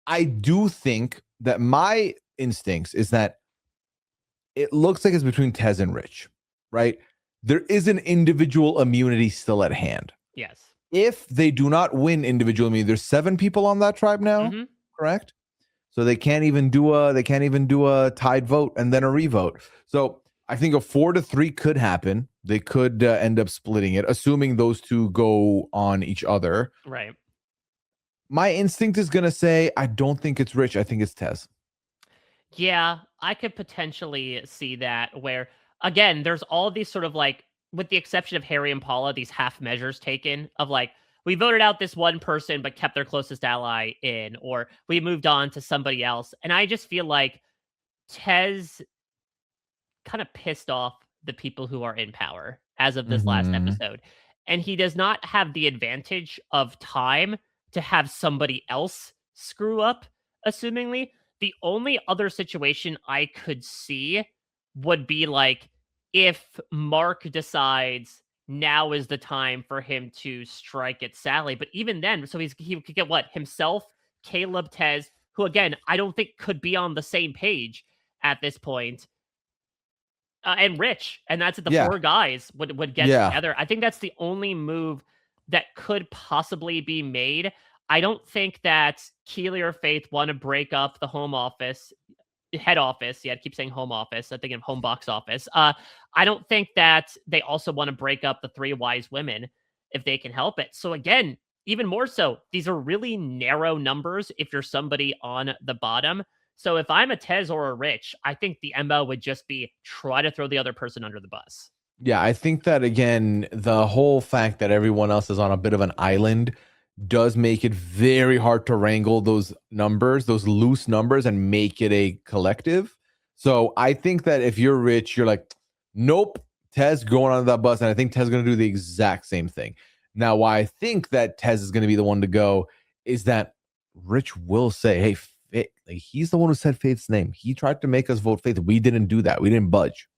I do think that my instincts is that it looks like it's between Tez and Rich, right? There is an individual immunity still at hand. Yes. If they do not win individual immunity, there's 7 people on that tribe now, correct? So they can't even do a tied vote and then a revote. So I think a 4-3 could happen. They could end up splitting it, assuming those two go on each other. Right. My instinct is going to say, I don't think it's Rich. I think it's Tez. Yeah, I could potentially see that where, again, there's all these sort of like, with the exception of Harry and Paula, these half measures taken of like, we voted out this one person but kept their closest ally in, or we moved on to somebody else. And I just feel like Tez kind of pissed off the people who are in power as of this last episode. And he does not have the advantage of time to have somebody else screw up, assumingly. The only other situation I could see would be like if Mark decides now is the time for him to strike at Sally. But even then, so he could get what? Himself, Caleb, Tez, who again, I don't think could be on the same page at this point. And Rich, and that's it. The 4 guys would get together. I think that's the only move that could possibly be made. I don't think that Keely or Faith want to break up the home office, head office. Yeah, I keep saying home office. I think of home box office. I don't think that they also want to break up the 3 wise women if they can help it. So again, even more so, these are really narrow numbers if you're somebody on the bottom. So if I'm a Tez or a Rich, I think the MO would just be try to throw the other person under the bus. Yeah, I think that, again, the whole fact that everyone else is on a bit of an island does make it very hard to wrangle those numbers, those loose numbers, and make it a collective. So I think that if you're Rich, you're like, nope, Tez going on that bus. And I think Tez is going to do the exact same thing. Now, why I think that Tez is going to be the one to go is that Rich will say, hey, like, he's the one who said Faith's name. He tried to make us vote Faith. We didn't do that. We didn't budge.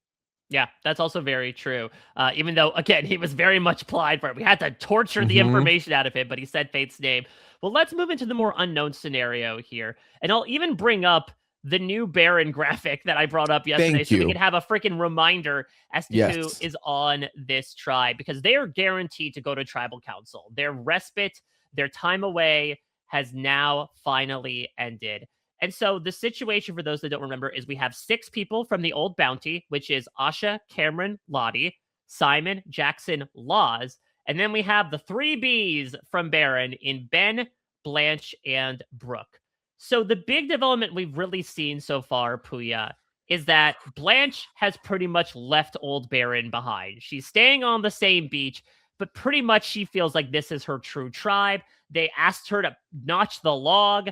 Yeah, that's also very true. Even though, again, he was very much plied for it. We had to torture the information out of him, but he said Faith's name. Well, let's move into the more unknown scenario here. And I'll even bring up the new Baron graphic that I brought up yesterday so we can have a freaking reminder as to who is on this tribe, because they are guaranteed to go to tribal council. Their respite, their time away has now finally ended. And so the situation, for those that don't remember, is we have 6 people from the old bounty, which is Asha, Cameron, Lottie, Simon, Jackson, Laws. And then we have the 3 Bs from Baron in Ben, Blanche, and Brooke. So the big development we've really seen so far, Pooya, is that Blanche has pretty much left old Baron behind. She's staying on the same beach, but pretty much she feels like this is her true tribe. They asked her to notch the log,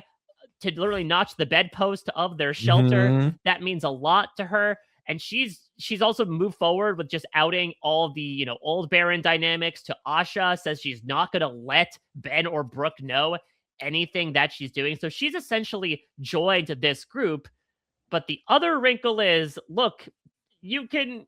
to literally notch the bedpost of their shelter. Mm-hmm. That means a lot to her. And she's also moved forward with just outing all the, old Baron dynamics to Asha, says she's not going to let Ben or Brooke know anything that she's doing. So she's essentially joined this group. But the other wrinkle is, look, you can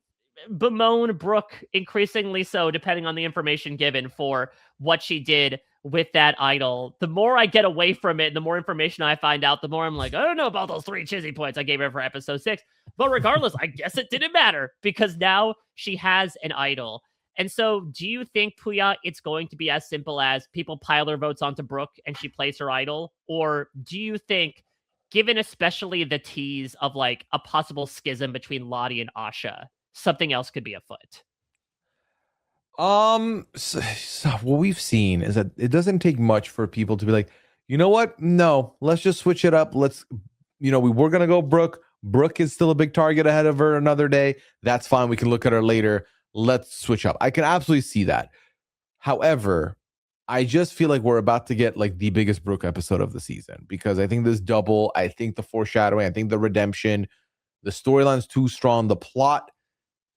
bemoan Brooke increasingly so, depending on the information given, for what she did with that idol. The more I get away from it, the more information I find out, the more I'm like, I don't know about those 3 Chizzy points I gave her for episode 6. But regardless, I guess it didn't matter because now she has an idol. And so do you think, Pooya, it's going to be as simple as people pile their votes onto Brooke and she plays her idol? Or do you think, given especially the tease of like a possible schism between Lottie and Asha, something else could be afoot? So what we've seen is that it doesn't take much for people to be like, you know what? No, let's just switch it up. Let's, we were gonna go Brooke. Brooke is still a big target ahead of her another day. That's fine. We can look at her later. Let's switch up. I can absolutely see that. However, I just feel like we're about to get like the biggest Brooke episode of the season, because I think this double, I think the foreshadowing, I think the redemption, the storyline's too strong. The plot,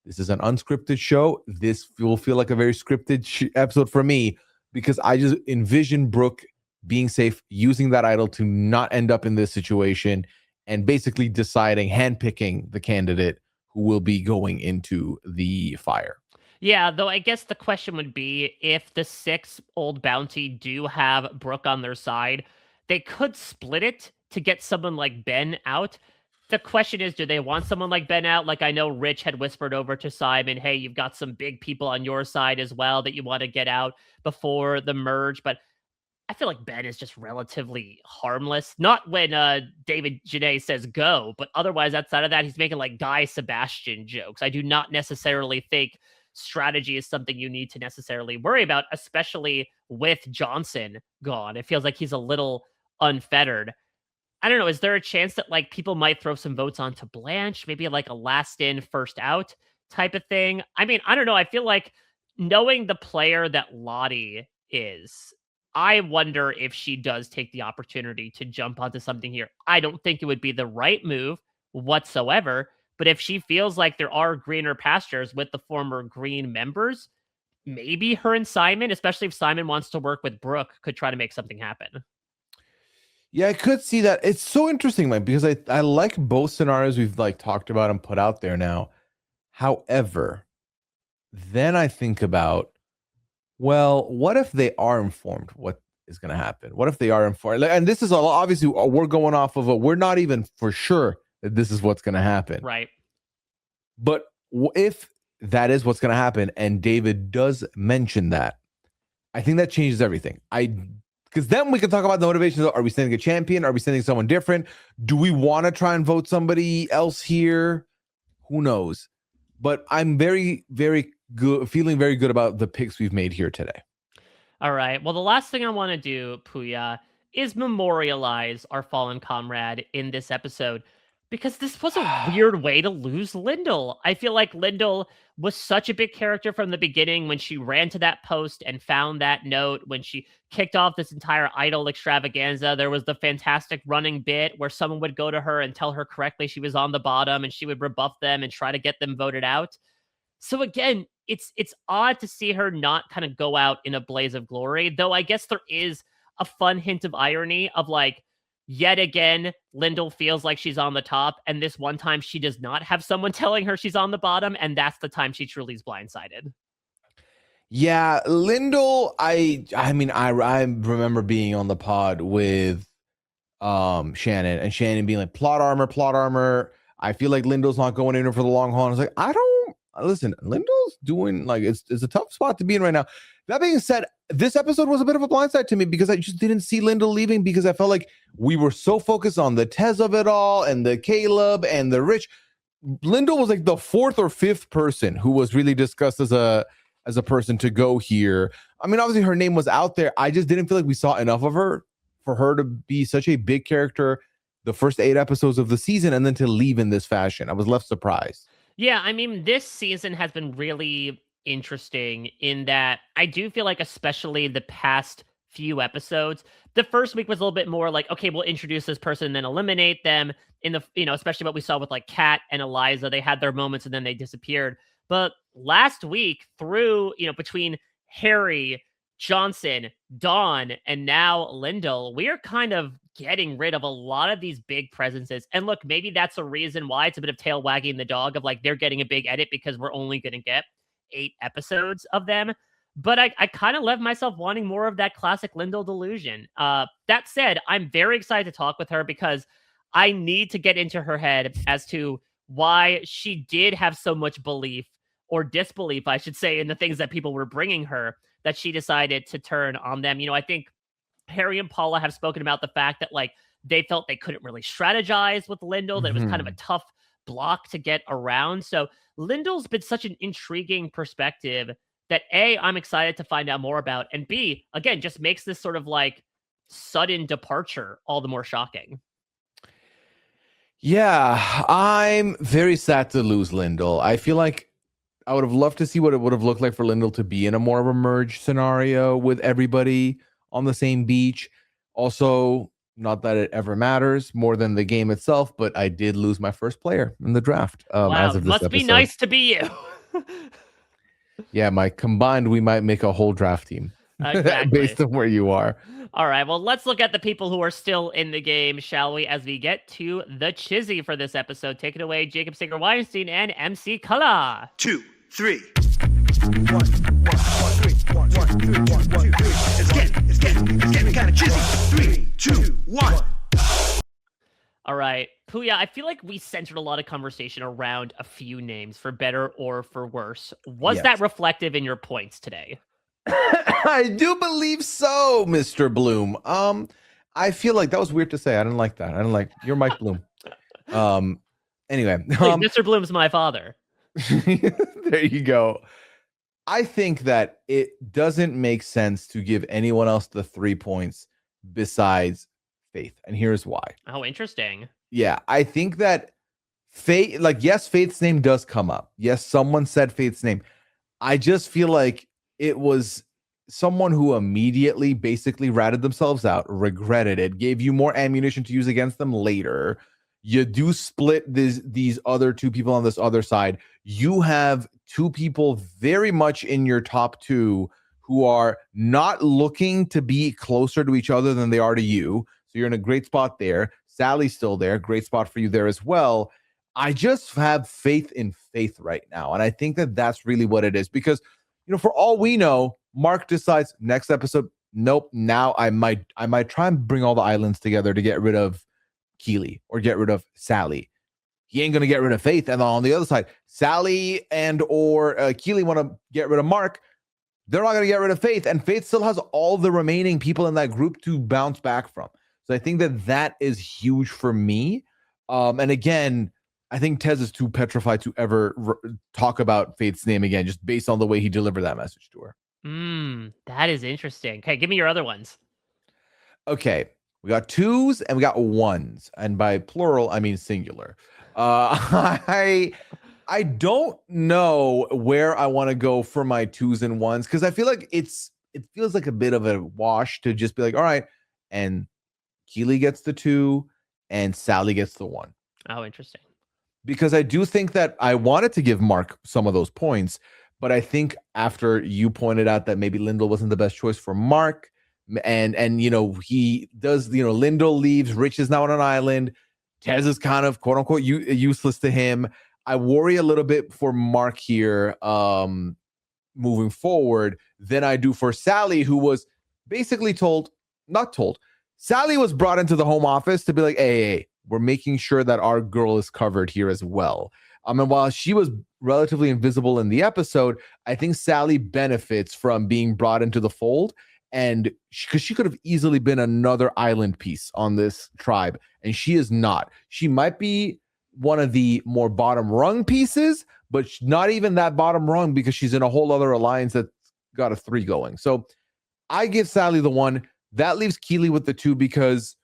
this is an unscripted show. This will feel like a very scripted episode for me, because I just envision Brooke being safe, using that idol to not end up in this situation, and basically deciding, handpicking the candidate who will be going into the fire. Yeah, though I guess the question would be, if the 6 old bounty do have Brooke on their side, they could split it to get someone like Ben out. The question is, do they want someone like Ben out? Like, I know Rich had whispered over to Simon, hey, you've got some big people on your side as well that you want to get out before the merge. But I feel like Ben is just relatively harmless. Not when David Janae says go, but otherwise, outside of that, he's making like Guy Sebastian jokes. I do not necessarily think strategy is something you need to necessarily worry about, especially with Johnson gone. It feels like he's a little unfettered. I don't know. Is there a chance that like people might throw some votes onto Blanche, maybe like a last in, first out type of thing? I mean, I don't know. I feel like, knowing the player that Lottie is, I wonder if she does take the opportunity to jump onto something here. I don't think it would be the right move whatsoever. But if she feels like there are greener pastures with the former Green members, maybe her and Simon, especially if Simon wants to work with Brooke, could try to make something happen. Yeah, I could see that. It's so interesting, Mike, because I like both scenarios we've like talked about and put out there now. However, then I think about, well, what if they are informed what is going to happen? What if they are informed? And this is obviously, we're going off of we're not even for sure that this is what's going to happen. Right. But if that is what's going to happen, and David does mention that, I think that changes everything. Because then we can talk about the motivations. Are we sending a champion? Are we sending someone different? Do we want to try and vote somebody else here? Who knows? But I'm very, very good, feeling very good about the picks we've made here today. All right. Well, the last thing I want to do, Pooya, is memorialize our fallen comrade in this episode, because this was a weird way to lose Lyndall. I feel like Lyndall was such a big character from the beginning, when she ran to that post and found that note, when she kicked off this entire idol extravaganza. There was the fantastic running bit where someone would go to her and tell her correctly she was on the bottom, and she would rebuff them and try to get them voted out. So again, it's odd to see her not kind of go out in a blaze of glory, though I guess there is a fun hint of irony of like, yet again, Lyndall feels like she's on the top, and this one time she does not have someone telling her she's on the bottom, and that's the time she truly is blindsided. Yeah, Lyndall, I mean, I remember being on the pod with Shannon, and Shannon being like, plot armor. I feel like Lyndall's not going in for the long haul. And I was like, listen, Lindell's doing like it's a tough spot to be in right now. That being said, this episode was a bit of a blindside to me because I just didn't see Lindell leaving because I felt like we were so focused on the Tez of it all and the Caleb and the Rich. Lindell was like the fourth or fifth person who was really discussed as a person to go here. I mean, obviously her name was out there. I just didn't feel like we saw enough of her for her to be such a big character the first 8 episodes of the season and then to leave in this fashion. I was left surprised. Yeah, I mean, this season has been really interesting in that I do feel like, especially the past few episodes, the first week was a little bit more like, okay, we'll introduce this person and then eliminate them. In the, especially what we saw with like Kat and Eliza, they had their moments and then they disappeared. But last week, through, between Harry, Johnson, Dawn, and now Lindell, we are kind of getting rid of a lot of these big presences. And look, maybe that's a reason why it's a bit of tail wagging the dog of like they're getting a big edit because we're only going to get 8 episodes of them. But I kind of left myself wanting more of that classic Lindell delusion. That said, I'm very excited to talk with her because I need to get into her head as to why she did have so much belief or disbelief, I should say, in the things that people were bringing her, that she decided to turn on them. I think Harry and Paula have spoken about the fact that like they felt they couldn't really strategize with Lindell, that it was kind of a tough block to get around. So Lindell's been such an intriguing perspective that A, I'm excited to find out more about, and B, again, just makes this sort of like sudden departure all the more shocking. Yeah, I'm very sad to lose Lindell. I feel like I would have loved to see what it would have looked like for Lindell to be in a more of a merge scenario with everybody on the same beach. Also, not that it ever matters more than the game itself, but I did lose my first player in the draft. Wow, as of this must episode. be nice to be you. Yeah, Mike, combined, we might make a whole draft team. Exactly. Based on where you are. All right, well, let's look at the people who are still in the game, shall we, as we get to the Chizzy for this episode. Take it away, Jacob Singer-Weinstein and MC Kala. 2, 3. 1, 1, 1, 3, 1, 1, 3, 1, 1, 3. It's getting kind of chizzy. 3, 2, 1. All right, Pooya, I feel like we centered a lot of conversation around a few names, for better or for worse. Was that reflective in your points today? I do believe so, Mr. Bloom. I feel like that was weird to say. I didn't like that. I didn't like you're Mike Bloom. Anyway, Mr. Bloom's my father. There you go. I think that it doesn't make sense to give anyone else the 3 points besides Faith, and here's why. Oh, interesting. Yeah, I think that Faith, like, yes, Faith's name does come up. Yes, someone said Faith's name. I just feel like it was someone who immediately basically ratted themselves out, regretted it, gave you more ammunition to use against them later. You do split these other 2 people on this other side. You have 2 people very much in your top 2 who are not looking to be closer to each other than they are to you. So you're in a great spot there. Sally's still there. Great spot for you there as well. I just have faith in Faith right now. And I think that that's really what it is. Because, for all we know, Mark decides next episode, nope, now I might try and bring all the islands together to get rid of Keely or get rid of Sally. He ain't going to get rid of Faith. And on the other side, Sally and or Keely want to get rid of Mark. They're not going to get rid of Faith. And Faith still has all the remaining people in that group to bounce back from. So I think that is huge for me. And again, I think Tez is too petrified to ever talk about Faith's name again, just based on the way he delivered that message to her. That is interesting. Okay, give me your other ones. Okay, we got 2s and we got 1s. And by plural, I mean singular. I don't know where I want to go for my 2s and 1s because I feel like it feels like a bit of a wash to just be like, all right, and Keely gets the 2 and Sally gets the 1. Oh, interesting. Because I do think that I wanted to give Mark some of those points, but I think after you pointed out that maybe Lindell wasn't the best choice for Mark, and he does, Lindell leaves, Rich is now on an island, Tez is kind of quote unquote useless to him. I worry a little bit for Mark here moving forward than I do for Sally, who was basically not told. Sally was brought into the home office to be like, hey, we're making sure that our girl is covered here as well. And while she was relatively invisible in the episode, I think Sally benefits from being brought into the fold, and because she could have easily been another island piece on this tribe, and she is not. She might be one of the more bottom rung pieces, but not even that bottom rung, because she's in a whole other alliance that's got a 3 going. So I give Sally the 1. That leaves Keely with the 2, because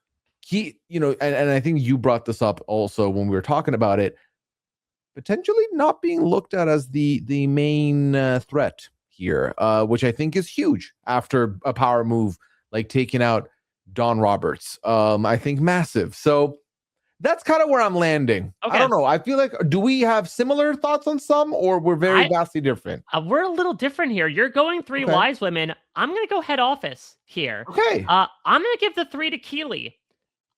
and I think you brought this up also when we were talking about it, potentially not being looked at as the main threat here, which I think is huge after a power move like taking out Don Roberts. I think massive. So that's kind of where I'm landing. Okay. I don't know. I feel like, do we have similar thoughts on some, or we're very vastly different? We're a little different here. You're going 3 wise women. I'm going to go head office here. Okay. I'm going to give the 3 to Keely.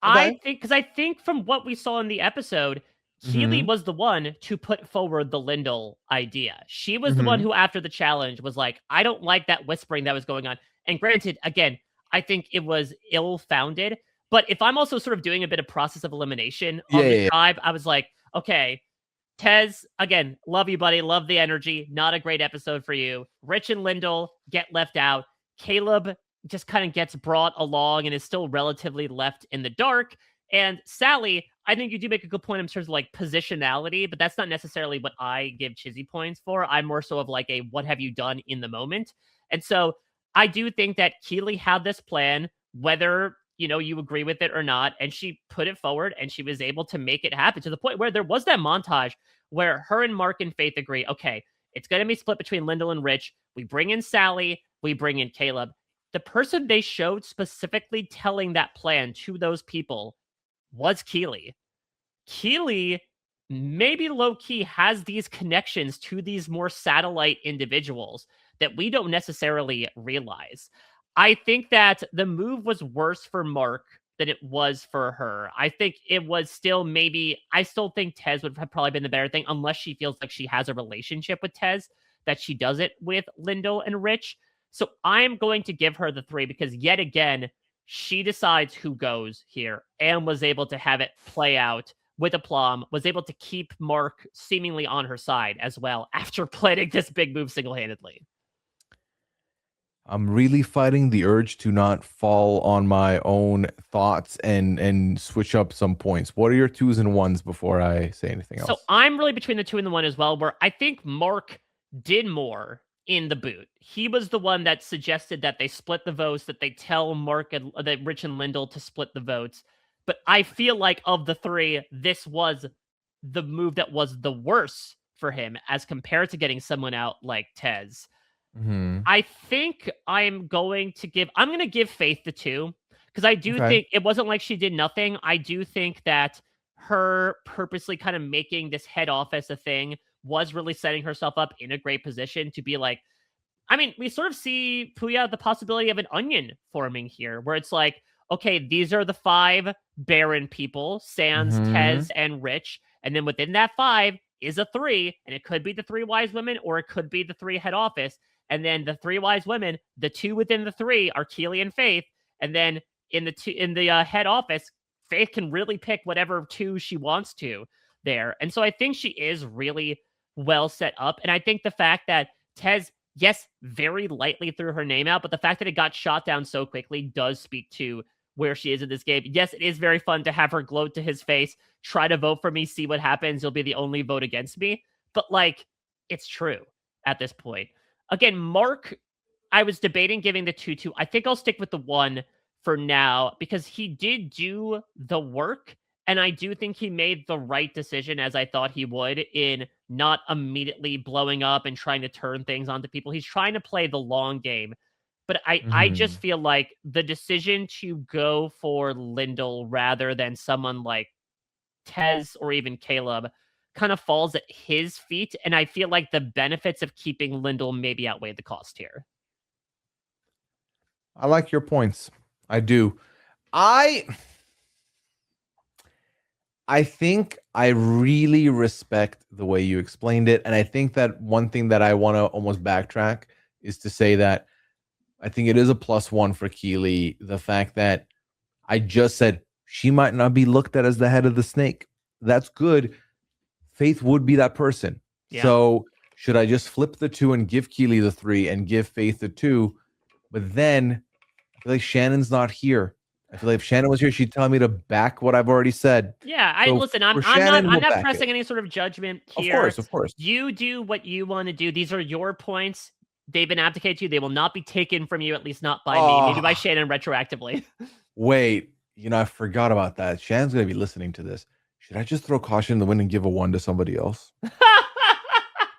Okay. I think from what we saw in the episode, Keely was the one to put forward the Lyndall idea. She was the one who, after the challenge, was like, I don't like that whispering that was going on. And granted, again, I think it was ill-founded. But if I'm also sort of doing a bit of process of elimination on the tribe, I was like, okay, Tez, again, love you, buddy. Love the energy. Not a great episode for you. Rich and Lyndall get left out. Caleb just kind of gets brought along and is still relatively left in the dark. And Sally, I think you do make a good point in terms of like positionality, but that's not necessarily what I give Chizzy points for. I'm more so of like a what have you done in the moment. And so I do think that Keely had this plan, whether you agree with it or not, and she put it forward and she was able to make it happen to the point where there was that montage where her and Mark and Faith agree, okay, it's going to be split between Lyndall and Rich. We bring in Sally, we bring in Caleb. The person they showed specifically telling that plan to those people was Keely. Keely, maybe low-key, has these connections to these more satellite individuals that we don't necessarily realize. I think that the move was worse for Mark than it was for her. I think it was still I still think Tez would have probably been the better thing, unless she feels like she has a relationship with Tez, that she does it with Lyndall and Rich. So I'm going to give her the 3, because yet again, she decides who goes here and was able to have it play out with aplomb, was able to keep Mark seemingly on her side as well after planning this big move single-handedly. I'm really fighting the urge to not fall on my own thoughts and switch up some points. What are your 2s and 1s before I say anything else? So I'm really between the 2 and the 1 as well, where I think Mark did more in the boot. He was the one that suggested that they split the votes, that they tell Mark and that Rich and Lyndall to split the votes. But I feel like of the 3, this was the move that was the worst for him as compared to getting someone out like Tez. I think I'm going to give Faith the 2, because I do think it wasn't like she did nothing. I do think that her purposely kind of making this head office a thing was really setting herself up in a great position to be like, I mean, we sort of see Pooya the possibility of an onion forming here, where it's like, okay, these are the 5 Baron people, Sans, Tez, and Rich. And then within that 5 is a 3, and it could be the 3 wise women, or it could be the 3 head office. And then the 3 wise women, the 2 within the 3 are Keely and Faith. And then in the head office, Faith can really pick whatever 2 she wants to there. And so I think she is really well set up. And I think the fact that Tez, yes, very lightly threw her name out, but the fact that it got shot down so quickly does speak to where she is in this game. Yes, it is very fun to have her gloat to his face, try to vote for me, see what happens. You'll be the only vote against me. But like, it's true at this point. Again, Mark, I was debating giving the 2 to. I think I'll stick with the 1 for now, because he did do the work, and I do think he made the right decision, as I thought he would, in not immediately blowing up and trying to turn things onto people. He's trying to play the long game. But I just feel like the decision to go for Lyndall rather than someone like Tez or even Caleb kind of falls at his feet, and I feel like the benefits of keeping Lyndall maybe outweigh the cost here. I like your points. I do. I think I really respect the way you explained it, and I think that one thing that I want to almost backtrack is to say that I think it is a +1 for Keely, the fact that I just said she might not be looked at as the head of the snake. That's good. Faith would be that person. Yeah. So should I just flip the 2 and give Keely the 3 and give Faith the 2? But then I feel like Shannon's not here. I feel like if Shannon was here, she'd tell me to back what I've already said. Yeah, So listen, I'm Shannon, not we'll pressing any sort of judgment here. Of course. You do what you want to do. These are your points. They've been abdicated to you. They will not be taken from you, at least not by me. Maybe by Shannon retroactively. Wait, I forgot about that. Shannon's going to be listening to this. Should I just throw caution in the wind and give a 1 to somebody else?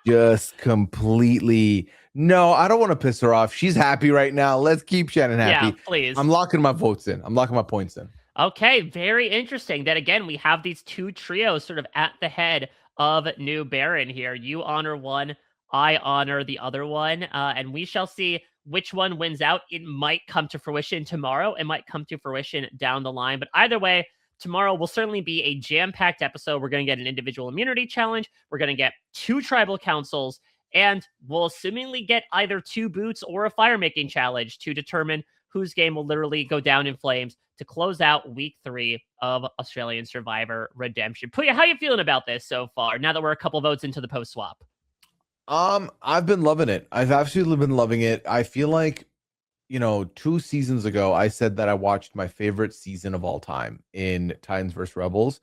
Just completely. No, I don't want to piss her off. She's happy right now. Let's keep Shannon happy. Yeah, please. I'm locking my votes in. I'm locking my points in. Okay, very interesting. That again, we have these 2 trios sort of at the head of New Baron here. You honor one, I honor the other one, and we shall see which one wins out. It might come to fruition tomorrow. It might come to fruition down the line. But either way, tomorrow will certainly be a jam-packed episode. We're going to get an individual immunity challenge. We're going to get 2 tribal councils. And we'll assumingly get either 2 boots or a fire-making challenge to determine whose game will literally go down in flames to close out week 3 of Australian Survivor Redemption. Pooya, how are you feeling about this so far, now that we're a couple votes into the post-swap? I've been loving it. I've absolutely been loving it. I feel like, 2 seasons ago, I said that I watched my favorite season of all time in Titans vs. Rebels.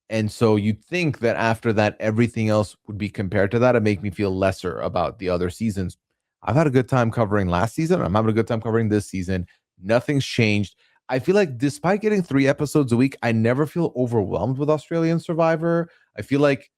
And so you'd think that after that, everything else would be compared to that and make me feel lesser about the other seasons. I've had a good time covering last season. I'm having a good time covering this season. Nothing's changed. I feel like despite getting 3 episodes a week, I never feel overwhelmed with Australian Survivor. I feel like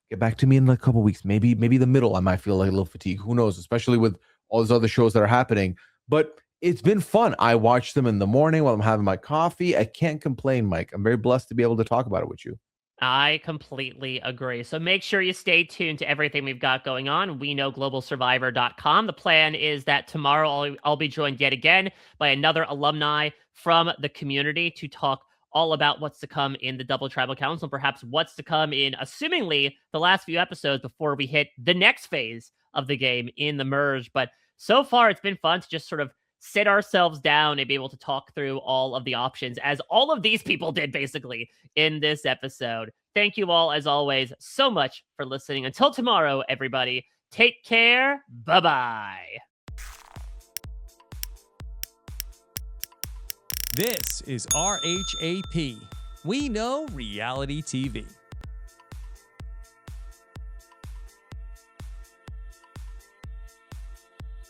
get back to me in a couple weeks. Maybe the middle, I might feel like a little fatigue. Who knows? Especially with all those other shows that are happening. But it's been fun. I watch them in the morning while I'm having my coffee. I can't complain, Mike. I'm very blessed to be able to talk about it with you. I completely agree. So make sure you stay tuned to everything we've got going on. We know globalsurvivor.com. The plan is that tomorrow I'll be joined yet again by another alumni from the community to talk all about what's to come in the Double Tribal Council, and perhaps what's to come in, assumingly, the last few episodes before we hit the next phase of the game in the merge. But so far, it's been fun to just sort of sit ourselves down and be able to talk through all of the options, as all of these people did basically in this episode. Thank you all, as always, so much for listening. Until tomorrow, everybody, take care. Bye-bye. This is RHAP. We know reality TV.